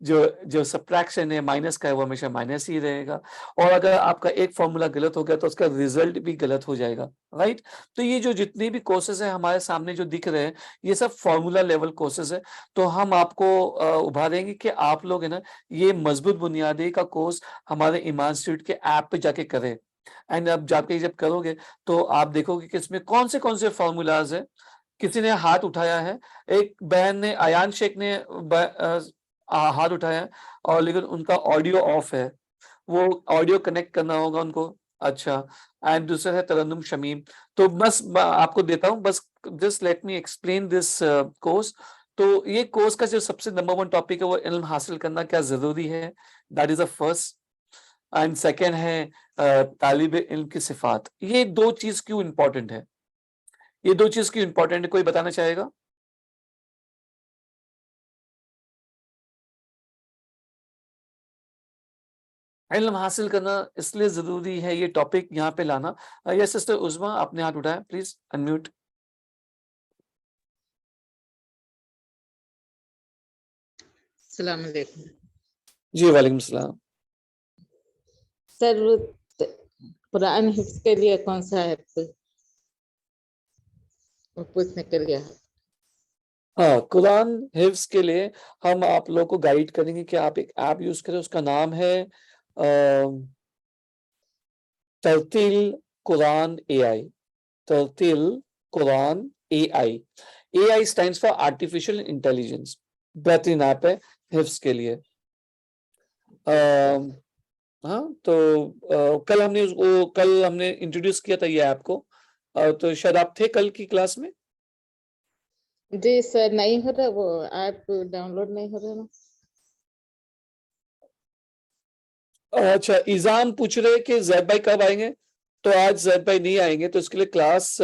جو سبٹریکشن ہے مائنس کا ہے وہ ہمیشہ مائنس ہی رہے گا، اور اگر آپ کا ایک فارمولا غلط ہو گیا تو اس کا ریزلٹ بھی غلط ہو جائے گا، رائٹ؟ تو یہ جو جتنے بھی کورسز ہیں ہمارے سامنے جو دکھ رہے ہیں یہ سب فارمولا لیول کورسز ہے۔ تو ہم آپ کو ابھاریں گے کہ آپ لوگ ہے نا یہ مضبوط بنیادی کا کورس ہمارے ایمان انسٹیٹیوٹ کے ایپ پہ جا کے کریں، اینڈ اب جا کے جب کرو گے تو آپ دیکھو گے کہ اس میں کون سے فارمولاز ہیں۔ کسی نے ہاتھ اٹھایا ہے، ایک بہن نے، ایان شیخ نے ہاتھ اٹھایا ہے، اور لیکن ان کا آڈیو آف ہے، وہ آڈیو کنیکٹ کرنا ہوگا ان کو۔ اچھا، اینڈ دوسرا ہے ترنم شمیم۔ تو بس آپ کو دیتا ہوں، بس just let me explain this course. تو یہ کورس کا جو سب سے نمبر 1 ٹاپک ہے وہ علم حاصل کرنا کیا ضروری ہے، that is a first, and second ہے طالب علم کی صفات۔ یہ دو چیز کیوں امپورٹنٹ ہے، یہ دو چیز کیوں امپورٹنٹ ہے، کوئی بتانا چاہے گا؟ علم حاصل کرنا اس لیے ضروری ہے، یہ ٹاپک یہاں پہ لانا۔ یا سسٹر عظما آپ نے ہاتھ اٹھایا، پلیز انمیوٹ۔ السلام علیکم جی وعلیکم السلام۔ سر، قرآن حفظ کے لیے کون سا ایپ پوچھنے کے لیے؟ ہاں، قرآن حفظ کے لیے ہم آپ لوگ کو گائیڈ کریں گے کہ آپ ایک ایپ یوز کریں، اس کا نام ہے ترتیل قرآن اے آئی۔ ترتیل قرآن اے آئی، اے I stands for artificial intelligence. بہترین ایپ ہے حفظ کے لیے۔ ہاں، تو کل ہم نے انٹروڈیوس کیا تھا یہ ایپ کو، تو شاید آپ تھے کل کی کلاس میں۔ جی سر، نہیں ہو رہا، وہ ایپ ڈاؤن لوڈ نہیں ہو رہا نا۔ اچھا، ایزان پوچھ رہے کہ زید بھائی کب آئیں گے، تو آج زید بھائی نہیں آئیں گے، تو اس کے لیے کلاس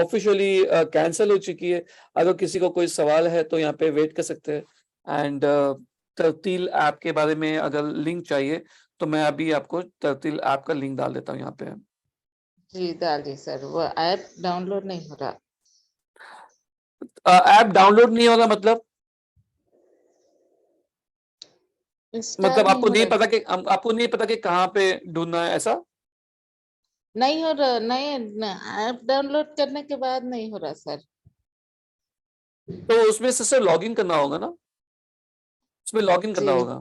آفیشلی کینسل ہو چکی ہے۔ اگر کسی کو کوئی سوال ہے تو یہاں پہ ویٹ کر سکتے ہیں، اینڈ ترتیل ایپ کے بارے میں اگر لنک چاہیے تو میں ابھی آپ کو ترتیل ایپ کا لنک ڈال دیتا ہوں یہاں پہ۔ جی ڈالیے سر، وہ ایپ ڈاؤن لوڈ نہیں ہو رہا۔ ایپ ڈاؤن لوڈ نہیں ہوگا مطلب انسٹال آپ کو ہو نہیں رہا پتا کہ کہاں پہ ڈھونڈنا ہے، ایسا؟ نہیں ہو رہا، نہیں، ایپ ڈاؤن لوڈ کرنے کے بعد نہیں ہو رہا سر۔ تو اس میں سے لاگ ان کرنا ہوگا نا، اس میں لاگ ان کرنا جی ہوگا۔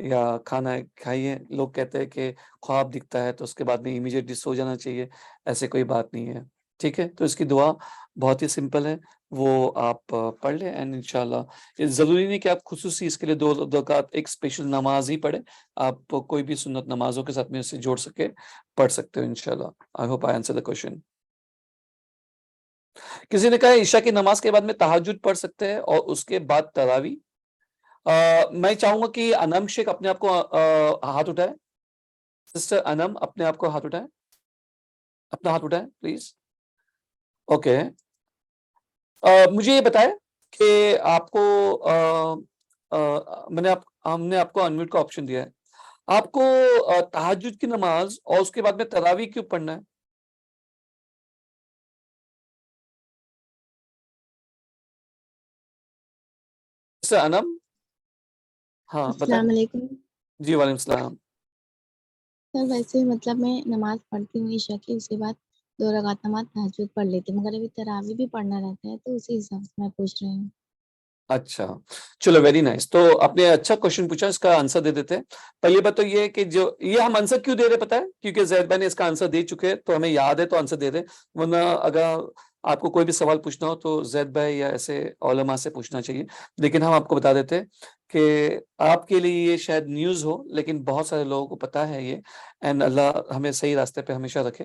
یا کھانا کھائیے. لوگ کہتے ہیں کہ خواب دکھتا ہے تو اس کے بعد میں امیڈیٹلی سو جانا چاہیے. ایسے کوئی بات نہیں ہے. ٹھیک ہے, تو اس کی دعا بہت ہی سمپل ہے, وہ آپ پڑھ لیں. اینڈ انشاءاللہ یہ ضروری نہیں کہ آپ خصوصی اس کے لیے 2 رکعت ایک اسپیشل نماز ہی پڑھیں. آپ کوئی بھی سنت نمازوں کے ساتھ میں اسے جوڑ سکے پڑھ سکتے ہو انشاءاللہ. I hope I answer the question. کسی نے کہا عشاء کی نماز کے بعد میں تہجد پڑھ سکتے ہیں اور اس کے بعد تراویح. میں چاہوں گا کہ انم شیخ اپنے آپ کو ہاتھ اٹھائے. سسٹر انم اپنے آپ کو ہاتھ اٹھائے, اپنا ہاتھ اٹھائے پلیز. اوکے, مجھے یہ بتائے کہ آپ کو ہم نے آپ کو انمیوٹ کا آپشن دیا ہے. آپ کو تہجد کی نماز اور اس کے بعد میں تراویح کیوں پڑھنا ہے؟ سر انم, ہاں بتائیں. السلام علیکم جی وعلیکم السلام. سر. ویسے مطلب میں نماز پڑھتی ہوں عشاء کی, اس کے بعد 2 رکعت نماز تہجد پڑھ لیتی ہوں, مگر ابھی تراویح بھی پڑھنا رہتا ہے تو اسی حساب سے میں پوچھ رہی ہوں. اچھا چلو ویری نائس. تو آپ نے اچھا کوشچن پوچھا, اس کا آنسر دے دیتے ہیں. پہلی بات تو یہ ہے کہ جو یہ ہم آنسر کیوں دے رہے پتا ہے, کیونکہ زید بھائی نے اس کا آنسر دے چکے تو ہمیں یاد ہے تو آنسر دے دیں. ورنہ اگر آپ کو کوئی بھی سوال پوچھنا ہو تو زید بھائی یا ایسے علماء سے پوچھنا چاہیے. لیکن ہم آپ کو بتا دیتے کہ آپ کے لیے یہ شاید نیوز ہو, لیکن بہت سارے لوگوں کو پتا ہے یہ. اینڈ اللہ ہمیں صحیح راستے پہ ہمیشہ رکھے.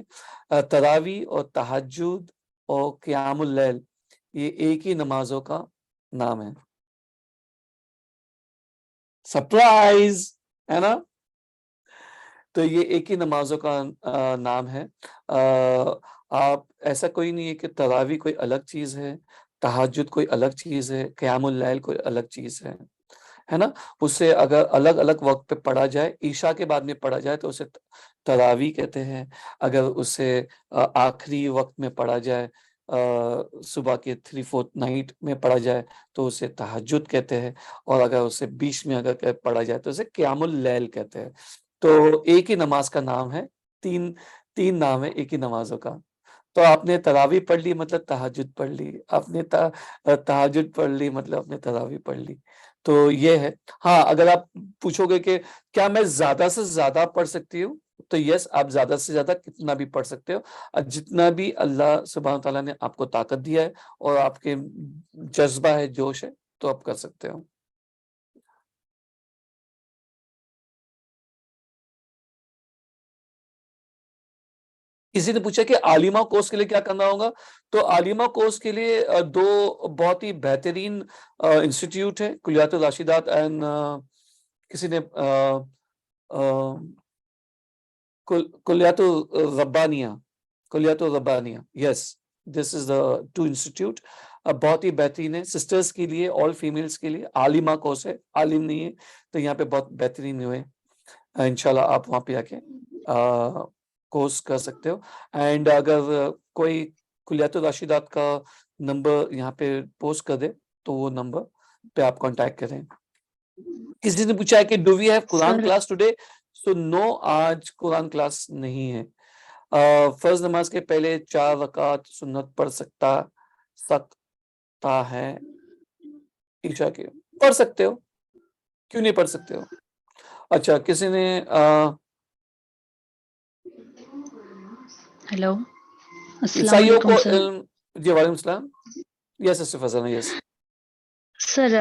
تراویح اور تہجد اور قیام اللیل یہ ایک ہی نمازوں کا نام ہے. سرپرائز ہے نا. تو یہ ایک ہی نمازوں کا نام ہے. آپ ایسا کوئی نہیں ہے کہ تراویح کوئی الگ چیز ہے, تہجد کوئی الگ چیز ہے, قیام اللیل کوئی الگ چیز ہے نا. اسے اگر الگ الگ وقت پہ پڑھا جائے, عشاء کے بعد میں پڑھا جائے تو اسے تراویح کہتے ہیں. اگر اسے آخری وقت میں پڑھا جائے, صبح کے 3/4 نائٹ میں پڑھا جائے تو اسے تہجد کہتے ہیں. اور اگر اسے بیچ میں اگر پڑھا جائے تو اسے قیام اللیل کہتے ہیں. تو ایک ہی نماز کا نام ہے, تین نام ہے ایک ہی نمازوں کا. تو آپ نے تراویح پڑھ لی مطلب تہجد پڑھ لی, آپ نے تہجد پڑھ لی مطلب آپ نے تراویح پڑھ لی. تو یہ ہے. ہاں اگر آپ پوچھو گے کہ کیا میں زیادہ سے زیادہ پڑھ سکتی ہوں, تو یس آپ زیادہ سے زیادہ کتنا بھی پڑھ سکتے ہو, جتنا بھی اللہ سبحانہ تعالیٰ نے آپ کو طاقت دیا ہے اور آپ کے جذبہ ہے, جوش ہے, تو آپ کر سکتے ہو. کسی نے پوچھا کہ عالمہ کورس کے لیے کیا کرنا ہوگا. تو عالمہ کورس کے لیے 2 بہت ہی بہترین انسٹیٹیوٹ ہے, کلیات الراشدات اینڈ کسی نے کلیات الربانیہ, یس دس از دا 2 انسٹیٹیوٹ. بہت ہی بہترین ہے سسٹرز کے لیے, آل فیمیلز کے لیے. عالمہ کورس ہے, عالم نہیں ہے تو یہاں پہ بہت بہترین ہوئے. انشاءاللہ آپ وہاں پہ آ کے کورس کر سکتے ہو. اینڈ اگر کوئی کلیات الراشدات کا نمبر یہاں پہ پوسٹ کر دے تو وہ نمبر پہ آپ کانٹیکٹ کریں. کسی نے پوچھا ہے کہ do we have Quran class today. So no, آج قرآن کلاس نہیں ہے. فرض نماز کے پہلے 4 رکعت سنت پڑھ سکتا ہے عشاء کے. پڑھ سکتے ہو, کیوں نہیں پڑھ سکتے ہو. اچھا کسی نے ہیلو السلام عیسائیوں علیکم کو سر. علم, جی وعلیکم السلام. یس سسٹر فضانہ, یس. سر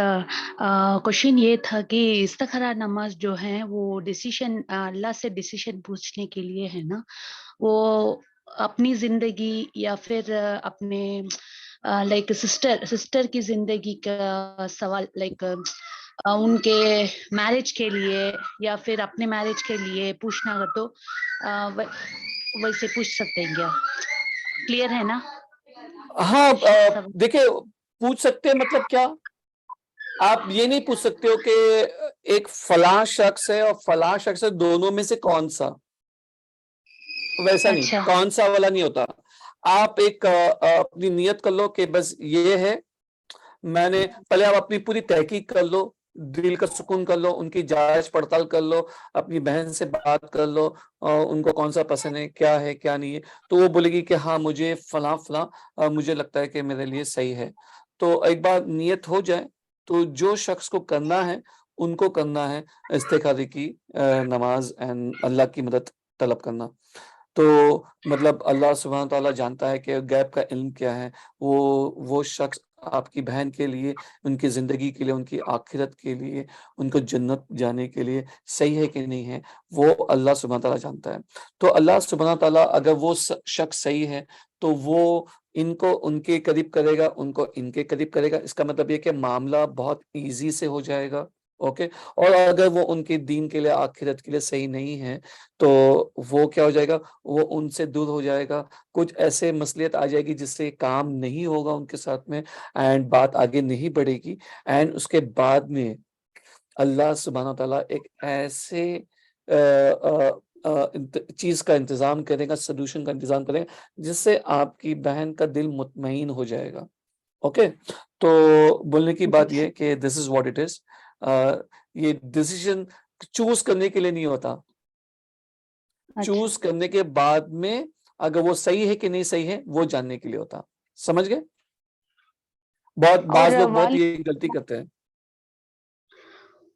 کوشچن یہ تھا کہ استخارہ نماز جو ہے وہ ڈیسیشن اللہ سے ڈیسیشن پوچھنے کے لیے ہے نا, وہ اپنی زندگی یا پھر اپنے لائک سسٹر کی زندگی کا سوال, لائک ان کے میرج کے لیے یا پھر اپنے میرج کے لیے پوچھنا ہو تو ویسے پوچھ سکتے ہیں کیا؟ کلیئر ہے نا؟ ہاں دیکھیں پوچھ سکتے ہیں مطلب کیا, آپ یہ نہیں پوچھ سکتے ہو کہ ایک فلاں شخص ہے اور فلاں شخص ہے, دونوں میں سے کون سا, ویسا نہیں, اچھا کون سا والا نہیں ہوتا. آپ ایک اپنی نیت کر لو کہ بس یہ ہے, میں نے پہلے آپ اپنی پوری تحقیق کر لو, دل کا سکون کر لو, ان کی جانچ پڑتال کر لو, اپنی بہن سے بات کر لو, ان کو کون سا پسند ہے کیا نہیں ہے. تو وہ بولے گی کہ ہاں مجھے فلاں مجھے لگتا ہے کہ میرے لیے صحیح ہے. تو ایک بار نیت ہو جائے تو جو شخص کو کرنا ہے ان کو کرنا ہے استخارے کی نماز اینڈ اللہ کی مدد طلب کرنا. تو مطلب اللہ سبحانہ تعالیٰ جانتا ہے کہ غیب کا علم کیا ہے. وہ شخص آپ کی بہن کے لیے, ان کی زندگی کے لیے, ان کی آخرت کے لیے, ان کو جنت جانے کے لیے صحیح ہے کہ نہیں ہے, وہ اللہ سبحانہ تعالیٰ جانتا ہے. تو اللہ سبحانہ تعالیٰ اگر وہ شخص صحیح ہے تو وہ ان کو ان کے قریب کرے گا, ان کو ان کے قریب کرے گا. اس کا مطلب یہ کہ معاملہ بہت ایزی سے ہو جائے گا. اوکے. اور اگر وہ ان کے دین کے لیے, آخرت کے لیے صحیح نہیں ہے تو وہ کیا ہو جائے گا, وہ ان سے دور ہو جائے گا. کچھ ایسے مصلیحت آ جائے گی جس سے کام نہیں ہوگا ان کے ساتھ میں, اینڈ بات آگے نہیں بڑھے گی. اینڈ اس کے بعد میں اللہ سبحانہ تعالیٰ ایک ایسے چیز کا انتظام کرے گا, سلوشن کا انتظام کرے گا جس سے آپ کی بہن کا دل مطمئن ہو جائے گا. اوکے. تو بولنے کی بات یہ کہ دس از واٹ اٹ از. یہ ڈیسیژن چوز کرنے کے لیے نہیں ہوتا, چوز کرنے کے بعد میں اگر وہ صحیح ہے کہ نہیں صحیح ہے وہ جاننے کے لیے ہوتا. سمجھ گئے؟ بعض لوگ بہت یہ غلطی کرتے ہیں.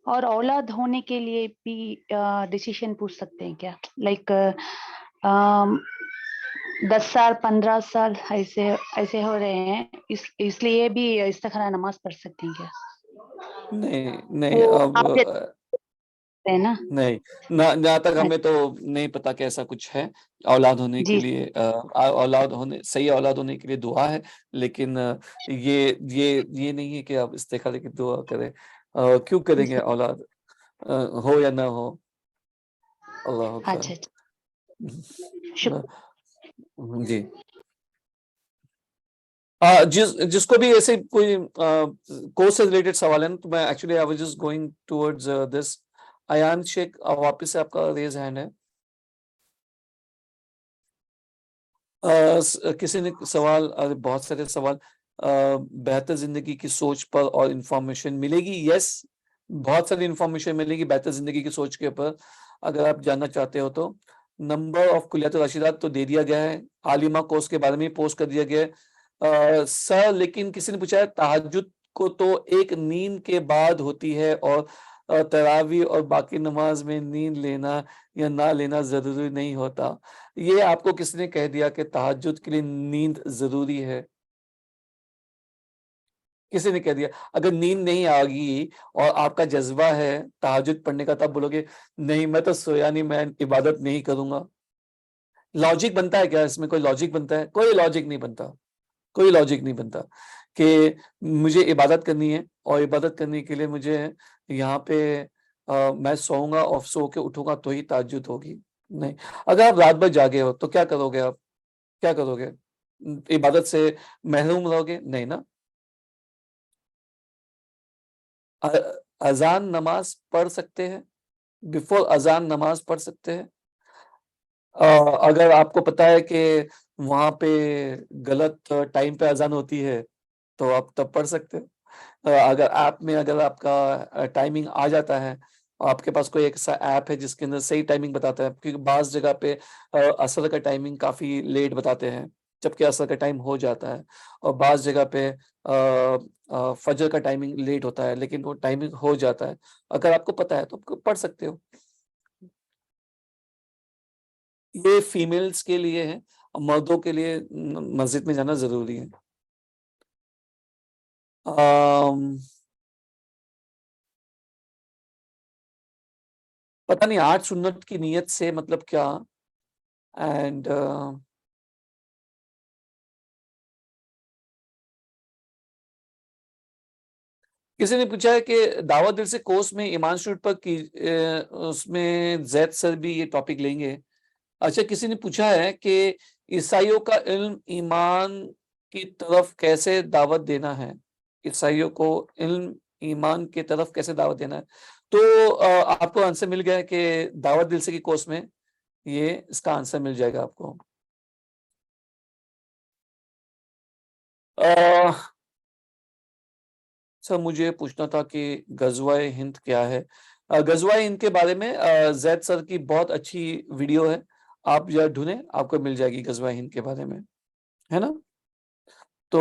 اور اولاد ہونے کے لیے بھی ڈیسیشن پوچھ سکتے ہیں کیا؟ لائک 10 سال 15 سال ایسے ہو رہے ہیں, اس لیے بھی استخارہ نماز پڑھ سکتے ہیں کیا؟ نہیں اب نا نہیں, جہاں تک ہمیں تو نہیں پتا کہ ایسا کچھ ہے. اولاد ہونے کے لیے صحیح اولاد ہونے کے لیے دعا ہے, لیکن یہ نہیں ہے کہ آپ استخارے کی دعا کریں. کیوں کریں گے؟ اولاد ہو یا نہ ہو. اللہ اکبر. جی. جس کو بھی ایسے کوئی کورس سے ریلیٹڈ سوال ہے نا, تو میں actually I was just going towards this. Ayaan Sheikh, واپس سے آپ کا ریز ہینڈ ہے. کسی نے سوال, بہت سارے سوال, بہتر زندگی کی سوچ پر اور انفارمیشن ملے گی. یس, بہت ساری انفارمیشن ملے گی بہتر زندگی کی سوچ کے اوپر. اگر آپ جاننا چاہتے ہو تو نمبر آف کلیات الراشدات تو دے دیا گیا ہے, عالمہ کورس کے بارے میں پوسٹ کر دیا گیا ہے. سر لیکن کسی نے پوچھا ہے تہجد کو تو ایک نیند کے بعد ہوتی ہے, اور تراویح اور باقی نماز میں نیند لینا یا نہ لینا ضروری نہیں ہوتا. یہ آپ کو کس نے کہہ دیا کہ تہجد کے لیے نیند ضروری ہے؟ کسی نے کہہ دیا؟ اگر نیند نہیں آ گئی اور آپ کا جذبہ ہے تہجد پڑھنے کا, تب بولو گے نہیں میں تو سویا نہیں, میں عبادت نہیں کروں گا. لاجک بنتا ہے کیا اس میں؟ کوئی لاجک بنتا ہے؟ کوئی لاجک نہیں بنتا. کوئی لاجک نہیں بنتا کہ مجھے عبادت کرنی ہے اور عبادت کرنے کے لیے مجھے یہاں پہ میں سوؤں گا اور سو کے اٹھوں گا تو ہی تہجد ہوگی. نہیں. اگر آپ رات بھر جاگے ہو تو کیا کرو گے؟ آپ کیا کرو گے؟ عبادت سے محروم رہو گے؟ نہیں نا. اذان نماز پڑھ سکتے ہیں, بفور اذان نماز پڑھ سکتے ہیں. اگر آپ کو پتا ہے کہ وہاں پہ غلط ٹائم پہ اذان ہوتی ہے تو آپ تب پڑھ سکتے ہیں. اگر ایپ میں اگر آپ کا ٹائمنگ آ جاتا ہے, آپ کے پاس کوئی ایک ایسا ایپ ہے جس کے اندر صحیح ٹائمنگ بتاتا ہے, کیونکہ بعض جگہ پہ عصر کا ٹائمنگ کافی لیٹ بتاتے ہیں جبکہ عصر کا ٹائم ہو جاتا ہے, اور بعض جگہ پہ فجر کا ٹائمنگ لیٹ ہوتا ہے لیکن وہ ٹائمنگ ہو جاتا ہے. اگر آپ کو پتا ہے تو آپ پڑھ سکتے ہو. یہ فیمیلز کے لیے ہے, مردوں کے لیے مسجد میں جانا ضروری ہے. پتہ نہیں 8 سنت کی نیت سے مطلب کیا. اینڈ کسی نے پوچھا ہے کہ دعوت دل سے کورس میں ایمان شروط پر اس میں زید سر بھی یہ ٹاپک لیں گے. اچھا, کسی نے پوچھا ہے کہ عیسائیوں کا علم ایمان کی طرف کیسے دعوت دینا ہے. عیسائیوں کو علم ایمان کی طرف کیسے دعوت دینا ہے. تو آپ کو آنسر مل گیا ہے کہ دعوت دل سے کی کورس میں یہ اس کا آنسر مل جائے گا آپ کو. سر مجھے پوچھنا تھا کہ غزوہ ہند کیا ہے. غزوہ ہند کے بارے میں زید سر کی بہت اچھی ویڈیو ہے, آپ جو ڈھونڈیں آپ کو مل جائے گی غزوہ ہند کے بارے میں, ہے نا. تو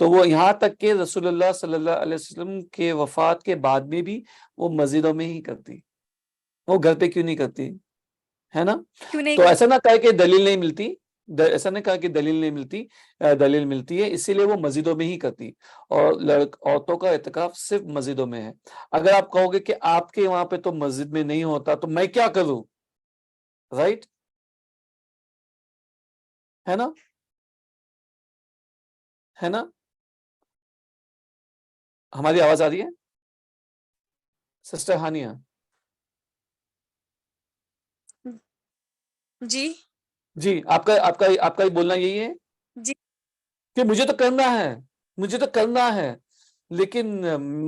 تو وہ یہاں تک کہ رسول اللہ صلی اللہ علیہ وسلم کے وفات کے بعد میں بھی وہ مسجدوں میں ہی کرتی, وہ گھر پہ کیوں نہیں کرتی, ہے نا. کیوں نہیں تو کر ایسا نہ کہا کہ دلیل نہیں ملتی, ایسا نہیں کہا کہ دلیل نہیں ملتی, دلیل ملتی ہے, اسی لیے وہ مسجدوں میں ہی کرتی, اور عورتوں کا اعتکاف صرف مسجدوں میں ہے. اگر آپ کہو گے کہ آپ کے وہاں پہ تو مسجد میں نہیں ہوتا تو میں کیا کروں, رائٹ, ہے نا, ہے نا. ہماری آواز آ رہی ہے سسٹر ہانیہ؟ جی جی, آپ کا بولنا یہی ہے جی کہ مجھے تو کرنا ہے, مجھے تو کرنا ہے, لیکن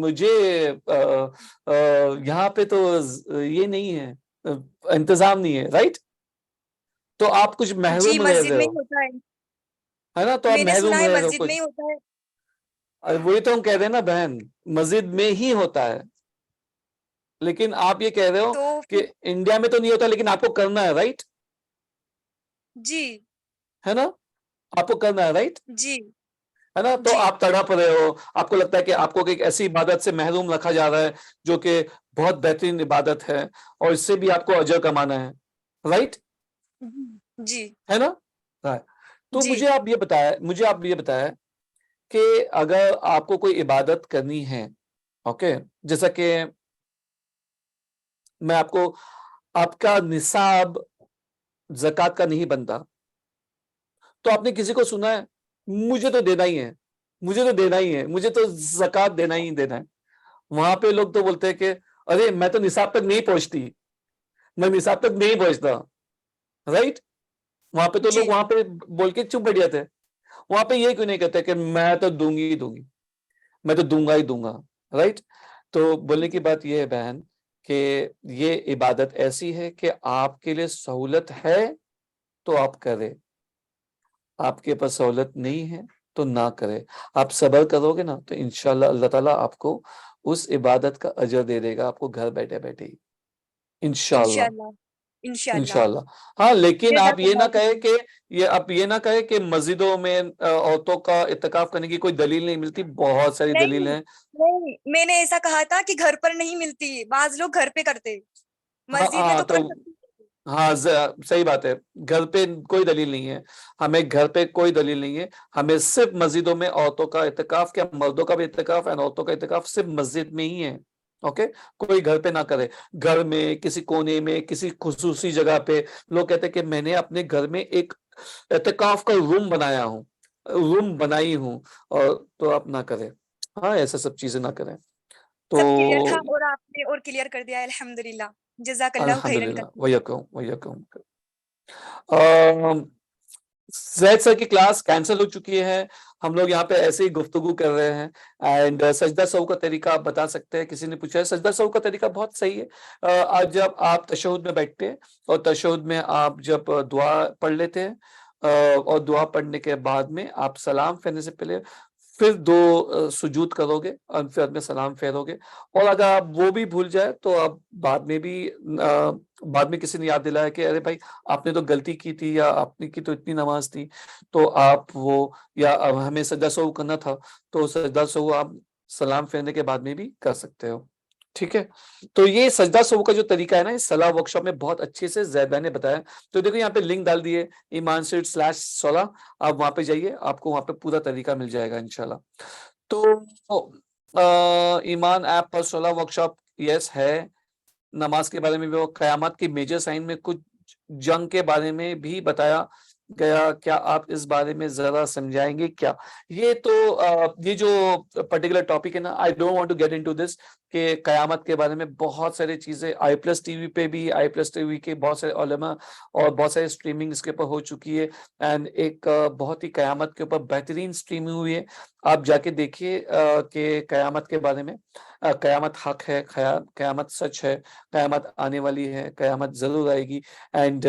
مجھے یہاں پہ تو یہ نہیں ہے, انتظام نہیں ہے, رائٹ. تو آپ کچھ جی محروم رہ مسجد رہے میں ہو, ہی ہوتا ہے, ہے نا, تو آپ میں نے محروم سنا ہے رہ رہے ہو مسجد میں کچھ. ہی ہوتا ہے. وہی تو ہم کہہ رہے ہیں نا بہن, مسجد میں ہی ہوتا ہے, لیکن آپ یہ کہہ رہے ہو تو کہ انڈیا میں تو نہیں ہوتا لیکن آپ کو کرنا ہے, رائٹ, جی ہے نا, آپ کو کرنا ہے, رائٹ, جی ہے نا. تو جی آپ تڑپ رہے ہو, آپ کو لگتا ہے کہ آپ کو ایک ایسی عبادت سے محروم رکھا جا رہا ہے جو کہ بہت بہترین عبادت ہے اور اس سے بھی آپ کو اجر کمانا ہے, رائٹ, جی ہے نا. تو جی مجھے آپ یہ بتایا کہ اگر آپ کو کوئی عبادت کرنی ہے, اوکے, جیسا کہ میں آپ کا نصاب زکوٰۃ کا نہیں بنتا, تو آپ نے کسی کو سنا ہے مجھے تو دینا ہی ہے, مجھے تو دینا ہی ہے, مجھے تو زکوٰۃ دینا ہی دینا ہے. وہاں پہ لوگ تو بولتے ہیں کہ ارے میں تو نصاب تک نہیں پہنچتی, میں نصاب تک نہیں پہنچتا, رائٹ. وہاں پہ تو جی لوگ وہاں پہ بول کے چپ بیٹھ جاتے ہیں. وہاں پہ یہ کیوں نہیں کہتے کہ میں تو دوں گی ہی دوں گی, میں تو دوں گا ہی دوں گا, رائٹ. تو بولنے کی بات یہ ہے بہن کہ یہ عبادت ایسی ہے کہ آپ کے لیے سہولت ہے تو آپ کرے, آپ کے پاس سہولت نہیں ہے تو نہ کرے. آپ صبر کرو گے نا تو انشاءاللہ اللہ تعالیٰ آپ کو اس عبادت کا اجر دے دے گا, آپ کو گھر بیٹھے بیٹھے ہی, انشاءاللہ, انشاءاللہ انشاءاللہ. انشاءاللہ. ہاں, لیکن آپ جزاک یہ نہ اللہ کہے خیر. کہ آپ یہ نہ کہے کہ مسجدوں میں عورتوں کا اعتکاف کرنے کی کوئی دلیل نہیں ملتی, بہت ساری دلیل نہیں ہیں. نہیں, میں نے ایسا کہا تھا کہ گھر پر نہیں ملتی, بعض لوگ گھر پہ کرتے, ہاں مسجد میں ہاں تو تو کر سکتی. ہاں صحیح بات ہے, گھر پہ کوئی دلیل نہیں ہے, ہمیں گھر پہ کوئی دلیل نہیں ہے, ہمیں صرف مسجدوں میں عورتوں کا اعتکاف, کیا مردوں کا بھی اعتکاف ہے, عورتوں کا اعتکاف صرف مسجد میں ہی ہے, اوکے. کوئی گھر پہ نہ کرے, گھر میں کسی کونے میں کسی خصوصی جگہ پہ. لوگ کہتے ہیں کہ میں نے اپنے گھر میں ایک اعتکاف کا روم بنایا ہوں, روم بنائی ہوں, اور تو آپ نہ کریں, ہاں, ایسا سب چیزیں نہ کریں. تو سب کلیئر تھا اور آپ نے اور کلیئر کر دیا, الحمدللہ, جزاک اللہ خیرن الحمدللہ, کثیر. زید سر کی کلاس کینسل ہو چکی ہے, ہم لوگ یہاں پہ ایسے ہی گفتگو کر رہے ہیں. اینڈ سجدہ سہو کا طریقہ آپ بتا سکتے ہیں, کسی نے پوچھا ہے. سجدہ سہو کا طریقہ بہت صحیح ہے. آج جب آپ تشہد میں بیٹھتے ہیں اور تشہد میں آپ جب دعا پڑھ لیتے ہیں, اور دعا پڑھنے کے بعد میں آپ سلام پھیرنے سے پہلے پھر 2 سجود کرو گے اور پھر میں سلام پھیرو گے. اور اگر آپ وہ بھی بھول جائے تو آپ بعد میں کسی نے یاد دلایا کہ ارے بھائی آپ نے تو غلطی کی تھی, یا آپ نے کی تو اتنی نماز تھی, تو آپ وہ, یا ہمیں سجدہ سہو کرنا تھا, تو سجدہ سہو آپ سلام پھیرنے کے بعد میں بھی کر سکتے ہو, ٹھیک ہے. تو یہ سجدہ سہو کا جو طریقہ ہے نا, اس صلاح ورک شاپ میں بہت اچھے سے زیدہ نے بتایا. تو دیکھو یہاں پہ لنک ڈال دیے, ایمان./صلاح, آپ وہاں پہ جائیے, آپ کو وہاں پہ پورا طریقہ مل جائے گا انشاءاللہ. تو ایمان ایپ پر صلاح ورک شاپ یس ہے. نماز کے بارے میں بھی, وہ قیامت کی میجر سائن میں کچھ جنگ کے بارے میں بھی بتایا گیا. کیا آپ اس بارے میں ذرا سمجھائیں گے کیا؟ یہ تو یہ جو پرٹیکولر ٹاپک ہے نا, I don't want to get into this, کہ قیامت کے بارے میں بہت ساری چیزیں i+TV پہ بھی, i+TV کے بہت سارے علماء اور بہت سارے اسٹریمنگ اس کے اوپر ہو چکی ہے. اینڈ ایک بہت ہی قیامت کے اوپر بہترین اسٹریمنگ ہوئی ہے, آپ جا کے دیکھیے کہ قیامت کے بارے میں. قیامت حق ہے, قیامت سچ ہے, قیامت آنے والی ہے, قیامت ضرور آئے گی. اینڈ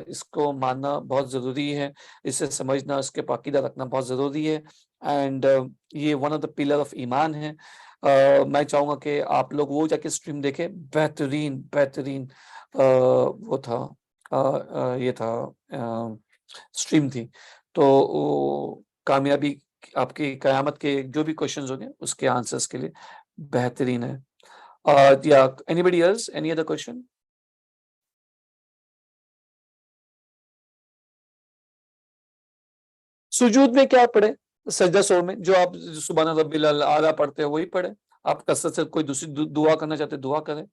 اس کو ماننا بہت ضروری ہے, اسے سمجھنا, اس کے عقیدہ رکھنا بہت ضروری ہے. اینڈ یہ one of the pillar of ایمان ہے. میں چاہوں گا کہ آپ لوگ وہ جا کے اسٹریم دیکھیں, بہترین وہ تھا, یہ تھا اسٹریم تھی. تو کامیابی آپ کی قیامت کے جو بھی کوشچنز ہوں گے اس کے آنسرس کے لیے بہترین ہے. یا anybody else, any other question? سجود میں کیا پڑھے؟ سجدہ سو میں جو آپ سبحان ربی الاعلیٰ پڑھتے ہیں وہی پڑھے. آپ کثرت سے کوئی دوسری دعا کرنا چاہتے دعا کریں.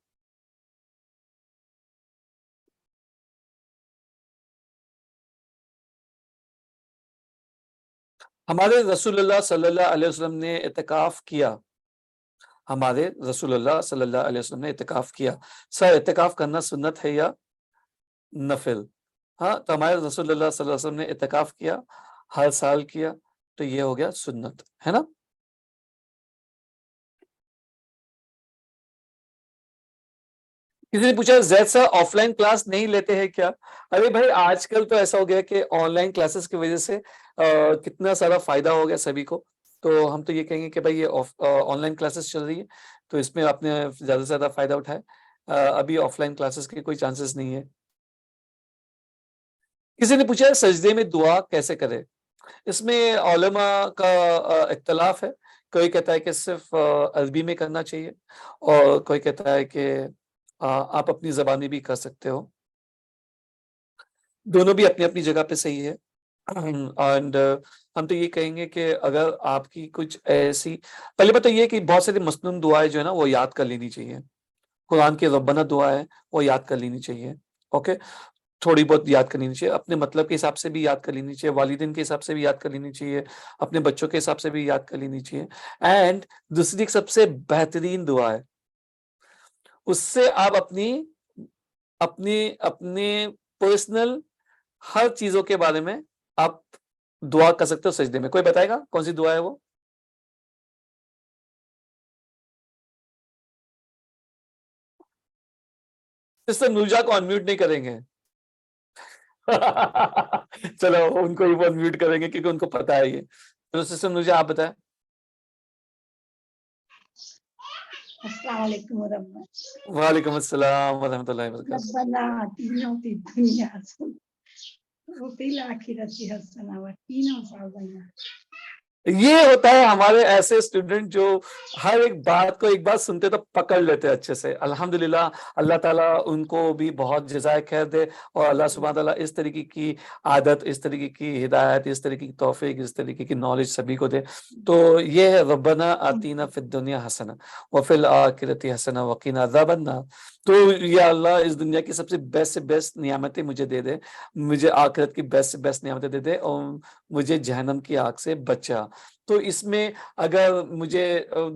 ہمارے رسول اللہ صلی اللہ علیہ وسلم نے اعتکاف کیا. ہمارے رسول اللہ صلی اللہ علیہ وسلم نے اعتکاف کیا. سر اعتکاف کرنا سنت ہے یا نفل؟ ہاں تو ہمارے رسول اللہ صلی اللہ علیہ وسلم نے اعتکاف کیا, ہر سال کیا, تو یہ ہو گیا سنت ہے نا. کسی نے پوچھا زید سر آف لائن کلاس نہیں لیتے ہیں کیا؟ ارے بھائی آج کل تو ایسا ہو گیا کہ آن لائن کلاسز کی وجہ سے کتنا سارا فائدہ ہو گیا سبھی کو. تو ہم تو یہ کہیں گے کہ بھائی یہ آن لائن کلاسز چل رہی ہے تو اس میں آپ نے زیادہ سے زیادہ فائدہ اٹھائے. ابھی آف لائن کلاسز کے کوئی چانسز نہیں ہے. کسی نے پوچھا سجدے میں دعا کیسے کرے؟ اس میں علماء کا اختلاف ہے. کوئی کہتا ہے کہ صرف عربی میں کرنا چاہیے اور کوئی کہتا ہے کہ آپ اپنی زبان میں بھی کر سکتے ہو. دونوں بھی اپنی اپنی جگہ پہ صحیح ہے. اینڈ ہم تو یہ کہیں گے کہ اگر آپ کی کچھ ایسی, پہلے بات تو یہ کہ بہت ساری مسنون دعائیں جو ہے نا وہ یاد کر لینی چاہیے. قرآن کی ربنا دعا ہے وہ یاد کر لینی چاہیے. اوکے, تھوڑی بہت یاد کر لینی چاہیے, اپنے مطلب کے حساب سے بھی یاد کر لینی چاہیے, والدین کے حساب سے بھی یاد کر لینی چاہیے, اپنے بچوں کے حساب سے بھی یاد کر لینی چاہیے. اینڈ دوسری سب سے بہترین دعا ہے, اس سے آپ اپنے پرسنل ہر چیزوں کے بارے میں آپ دعا کر سکتے ہو سجدے میں. کوئی بتائے گا کون سی دعا ہے وہ؟ سسٹر نورجا کو انمیوٹ نہیں کریں گے. چلو ان کو ہی انمیوٹ کریں گے کیونکہ ان کو پتا ہے یہ. چلو سسٹر نورجا آپ بتائیں. السلام علیکم ورحمۃ. وعلیکم السلام ورحمۃ اللہ وبرکاتہ. ربنا آتنا فی الدنیا حسنۃ وفی الآخرۃ حسنۃ وقنا عذاب النار. یہ ہوتا ہے ہمارے ایسے اسٹوڈنٹ جو ہر ایک بات کو ایک بات سنتے تو پکڑ لیتے اچھے سے. الحمدللہ اللہ تعالیٰ ان کو بھی بہت جزائے خیر دے, اور اللہ سبحانہ تعالیٰ اس طریقے کی عادت, اس طریقے کی ہدایت, اس طریقے کی توفیق, اس طریقے کی نالج سبھی کو دے. تو یہ ہے ربنا آتینا فی الدنیا حسنہ وفی الآخرۃ حسنہ وقنا عذاب النار. تو یا اللہ اس دنیا کی سب سے بیسٹ نعمتیں مجھے دے دے, مجھے آخرت کی بیسٹ نعمتیں دے دے, اور مجھے جہنم کی آگ سے بچا. تو اس میں اگر مجھے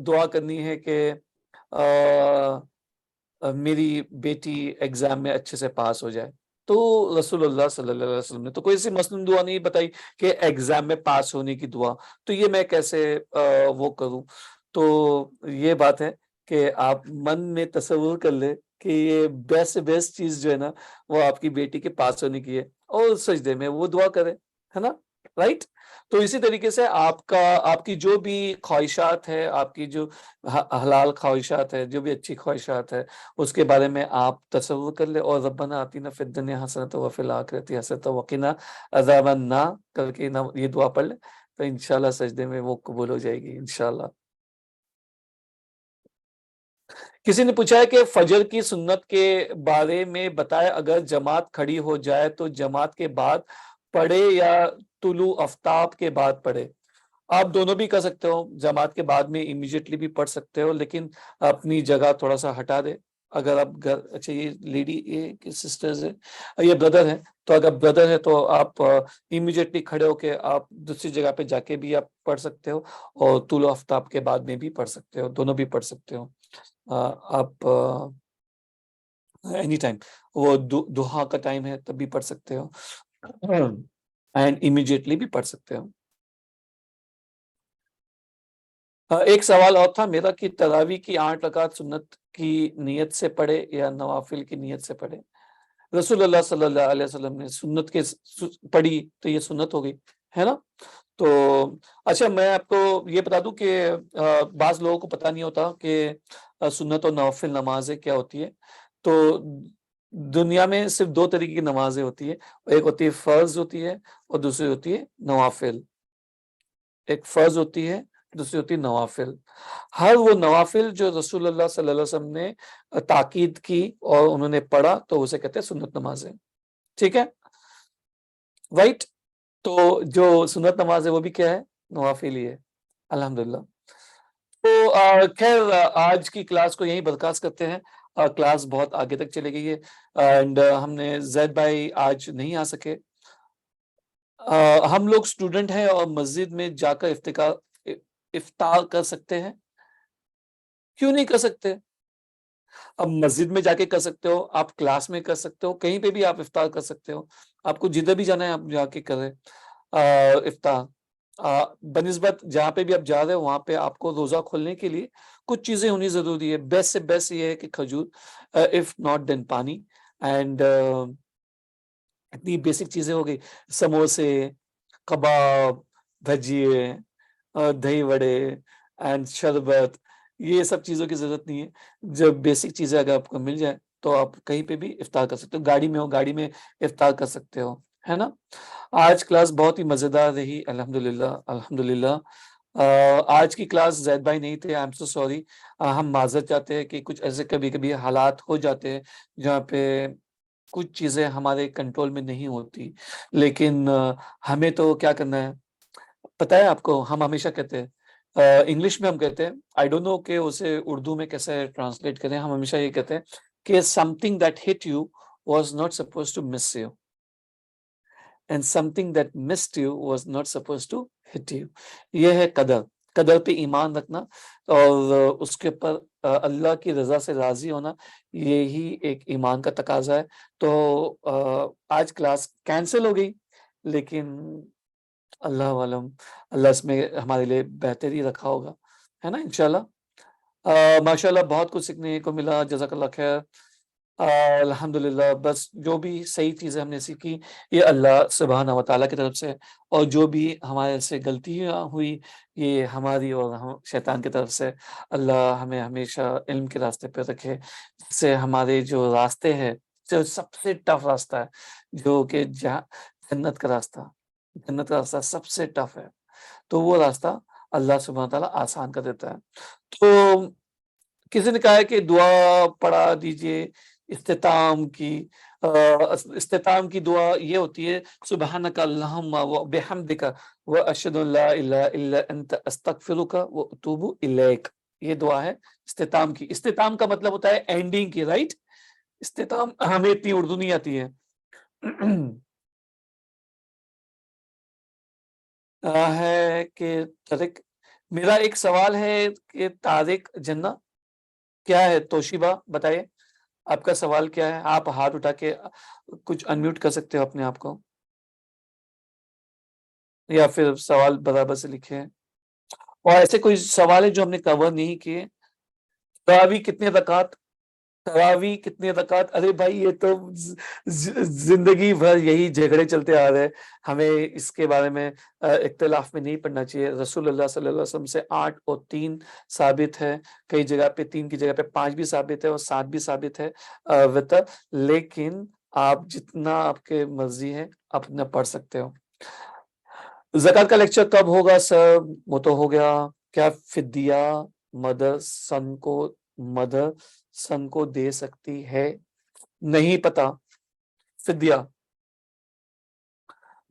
دعا کرنی ہے کہ میری بیٹی ایگزام میں اچھے سے پاس ہو جائے, تو رسول اللہ صلی اللہ علیہ وسلم نے تو کوئی سی مسنون دعا نہیں بتائی کہ ایگزام میں پاس ہونے کی دعا, تو یہ میں کیسے وہ کروں. تو یہ بات ہے کہ آپ من میں تصور کر لیں کہ یہ بیسٹ چیز جو ہے نا وہ آپ کی بیٹی کے پاس ہونے کی ہے, اور سجدے میں وہ دعا کرے, ہے نا, رائٹ. تو اسی طریقے سے آپ کی جو بھی خواہشات ہے, آپ کی جو حلال خواہشات ہے, جو بھی اچھی خواہشات ہے, اس کے بارے میں آپ تصور کر لیں, اور ربنا آتینا فی الدنیا حسنۃ وفی الآخرۃ حسنۃ وقنا عذاب النار کر کے یہ دعا پڑھ لیں, تو انشاءاللہ سجدے میں وہ قبول ہو جائے گی انشاءاللہ. کسی نے پوچھا ہے کہ فجر کی سنت کے بارے میں بتائے, اگر جماعت کھڑی ہو جائے تو جماعت کے بعد پڑھے یا طلوع آفتاب کے بعد پڑھے؟ آپ دونوں بھی کر سکتے ہو, جماعت کے بعد میں امیڈیٹلی بھی پڑھ سکتے ہو, لیکن اپنی جگہ تھوڑا سا ہٹا دے. اگر آپ اچھا یہ لیڈی یہ سسٹرز ہے, یہ بردر ہے, تو اگر بردر ہے تو آپ امیڈیٹلی کھڑے ہو کے آپ دوسری جگہ پہ جا کے بھی آپ پڑھ سکتے ہو, اور طلوع آفتاب کے بعد میں بھی پڑھ سکتے ہو, دونوں بھی پڑھ سکتے ہو. آپ اینی ٹائم, وہ دعا کا ٹائم ہے تب بھی پڑھ سکتے ہو, اینڈ امیڈیٹلی بھی پڑھ سکتے ہو. ایک سوال اور تھا میرا کہ تراویح کی 8 رکعت سنت کی نیت سے پڑھے یا نوافل کی نیت سے پڑھے؟ رسول اللہ صلی اللہ علیہ وسلم نے سنت کے پڑھی تو یہ سنت ہو گئی, ہے نا. تو اچھا میں آپ کو یہ بتا دوں کہ بعض لوگوں کو پتہ نہیں ہوتا کہ سنت اور نوافل نمازیں کیا ہوتی ہے. تو دنیا میں صرف 2 طریقے کی نمازیں ہوتی ہے, ایک ہوتی ہے فرض ہوتی ہے اور دوسری ہوتی ہے نوافل. ایک فرض ہوتی ہے, دوسری ہوتی ہے نوافل. ہر وہ نوافل جو رسول اللہ صلی اللہ علیہ وسلم نے تاکید کی اور انہوں نے پڑھا تو اسے کہتے ہیں سنت نمازیں. ٹھیک ہے, رائٹ. تو جو سنت نماز ہے وہ بھی کیا ہے, نوافل ہی ہے. الحمدللہ. تو خیر آج کی کلاس کو یہیں برخاست کرتے ہیں. کلاس بہت آگے تک چلے گئی ہے اینڈ ہم نے زید بھائی آج نہیں آ سکے. ہم لوگ اسٹوڈنٹ ہیں اور مسجد میں جا کر افطار کر سکتے ہیں. کیوں نہیں کر سکتے؟ اب مسجد میں جا کے کر سکتے ہو, آپ کلاس میں کر سکتے ہو, کہیں پہ بھی آپ افطار کر سکتے ہو. آپ کو جدھر بھی جانا ہے آپ جا کے کریں افطار. بنسبت جہاں پہ بھی آپ جا رہے ہو وہاں پہ آپ کو روزہ کھولنے کے لیے کچھ چیزیں ہونی ضروری ہے. بیسٹ سے بیسٹ یہ ہے کہ کھجور, اف ناٹ دین پانی, اینڈ اتنی بیسک چیزیں ہو گئی, سموسے, کباب, بھجیے, دہی وڑے اینڈ شربت. یہ سب چیزوں کی ضرورت نہیں ہے. جب بیسک چیزیں اگر آپ کو مل جائے تو آپ کہیں پہ بھی افطار کر سکتے ہو. گاڑی میں ہو, گاڑی میں افطار کر سکتے ہو, ہے نا. آج کلاس بہت ہی مزیدار رہی, الحمدللہ الحمدللہ. آج کی کلاس زید بھائی نہیں تھے, آئی ایم سو سوری. ہم معذرت چاہتے ہیں کہ کچھ ایسے کبھی کبھی حالات ہو جاتے ہیں جہاں پہ کچھ چیزیں ہمارے کنٹرول میں نہیں ہوتی, لیکن ہمیں تو کیا کرنا ہے پتہ ہے آپ کو. ہم ہمیشہ کہتے ہیں, انگلش میں ہم کہتے ہیں, آئی ڈونٹ نو کہ اسے اردو میں کیسے ٹرانسلیٹ کریں. ہم ہمیشہ یہ کہتے ہیں کہ something that hit you was not suppose to miss you, and something that missed you was not suppose to hit you. یہ ہے قدر. قدر پہ ایمان رکھنا اور اس کے اوپر اللہ کی رضا سے راضی ہونا, یہی ایک ایمان کا تقاضا ہے. تو آج کلاس کینسل ہو گئی, لیکن اللہ عالم, اللہ اس میں ہمارے لیے بہتر ہی رکھا ہوگا, ہے نا, انشاءاللہ. ماشاءاللہ بہت کچھ سیکھنے کو ملا, جزاک اللہ خیر. الحمدللہ. بس جو بھی صحیح چیزیں ہم نے سیکھی یہ اللہ سبحانہ و تعالیٰ کی طرف سے, اور جو بھی ہمارے سے غلطیاں ہوئی یہ ہماری اور شیطان کی طرف سے. اللہ ہمیں ہمیشہ علم کے راستے پہ رکھے, جس سے ہمارے جو راستے ہیں, جو سب سے ٹف راستہ ہے, جو کہ جنت کا راستہ, جنت کا راستہ سب سے ٹف ہے, تو وہ راستہ اللہ سبحانہ تعالیٰ آسان کر دیتا ہے. تو کسی نے کہا ہے کہ دعا پڑھا دیجئے اختتام کی دعا یہ ہوتی ہے, سبحانک اللہم و بحمدک و اشہد ان لا الہ الا انت استغفرک و اتوب الیک. یہ دعا ہے اختتام کی. اختتام کا مطلب ہوتا ہے اینڈنگ کی, رائٹ. اختتام ہمیں اتنی اردو نہیں آتی ہے. ہے کہ طارق, میرا ایک سوال ہے کہ طارق جنہ کیا ہے, توشیبہ بتائیے آپ کا سوال کیا ہے. آپ ہاتھ اٹھا کے کچھ انمیوٹ کر سکتے ہو اپنے آپ کو, یا پھر سوال برابر سے لکھے. اور ایسے کوئی سوال ہے جو ہم نے کور نہیں کیے. تراویح کتنے رکعت, تراویح کتنے رکعت. ارے بھائی یہ تو زندگی بھر یہی جھگڑے چلتے آ رہے ہیں, ہمیں اس کے بارے میں اختلاف میں نہیں پڑنا چاہیے. رسول اللہ صلی اللہ علیہ وسلم سے 8 اور 3 ثابت ہے, کئی جگہ پہ 3 کی جگہ پہ 5 بھی ثابت ہے اور 7 بھی ثابت ہے وطر. لیکن آپ جتنا آپ کے مرضی ہے آپ اتنا پڑھ سکتے ہو. زکوٰۃ کا لیکچر کب ہوگا سر؟ وہ تو ہو گیا. کیا فدیہ مدر سن کو دے سکتی ہے؟ نہیں پتا. فدیہ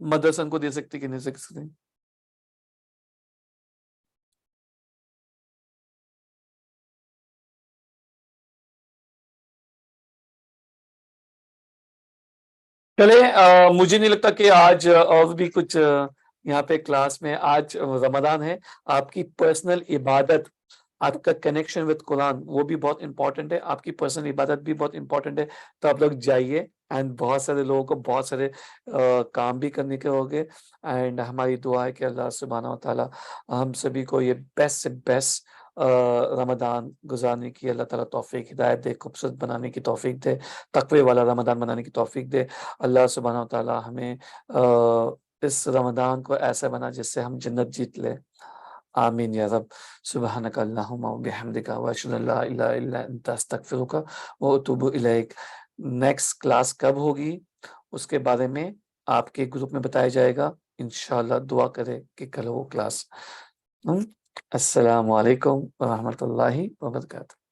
مدر سن کو دے سکتی کہ نہیں سکتی؟ چلے, مجھے نہیں لگتا کہ آج اور بھی کچھ یہاں پہ کلاس میں. آج رمضان ہے, آپ کی پرسنل عبادت, آپ کا کنیکشن وتھ قرآن وہ بھی بہت امپورٹنٹ ہے, آپ کی پرسنل عبادت بھی بہت امپورٹنٹ ہے. تو آپ لوگ جائیے, اینڈ بہت سارے لوگوں کو بہت سارے کام بھی کرنے کے ہوگے. اینڈ ہماری دعا ہے کہ اللہ سبحانہ و تعالیٰ ہم سبھی کو یہ بیسٹ سے بیسٹ رمضان گزارنے کی اللہ تعالیٰ توفیق ہدایت دے, خوبصورت بنانے کی توفیق دے, تقوی والا رمضان بنانے کی توفیق دے. اللہ سبحانہ و تعالیٰ ہمیں اس رمضان کو ایسا بنا جس سے ہم جنت جیت لے. آمین یا رب. سبحانک اللہم و بحمدک و اشہد ان لا الہ الا انت استغفرک و اتوب الیک. نیکسٹ کلاس کب ہوگی اس کے بارے میں آپ کے گروپ میں بتایا جائے گا. انشاءاللہ دعا کرے کہ کل ہو کلاس. السلام علیکم ورحمۃ اللہ وبرکاتہ.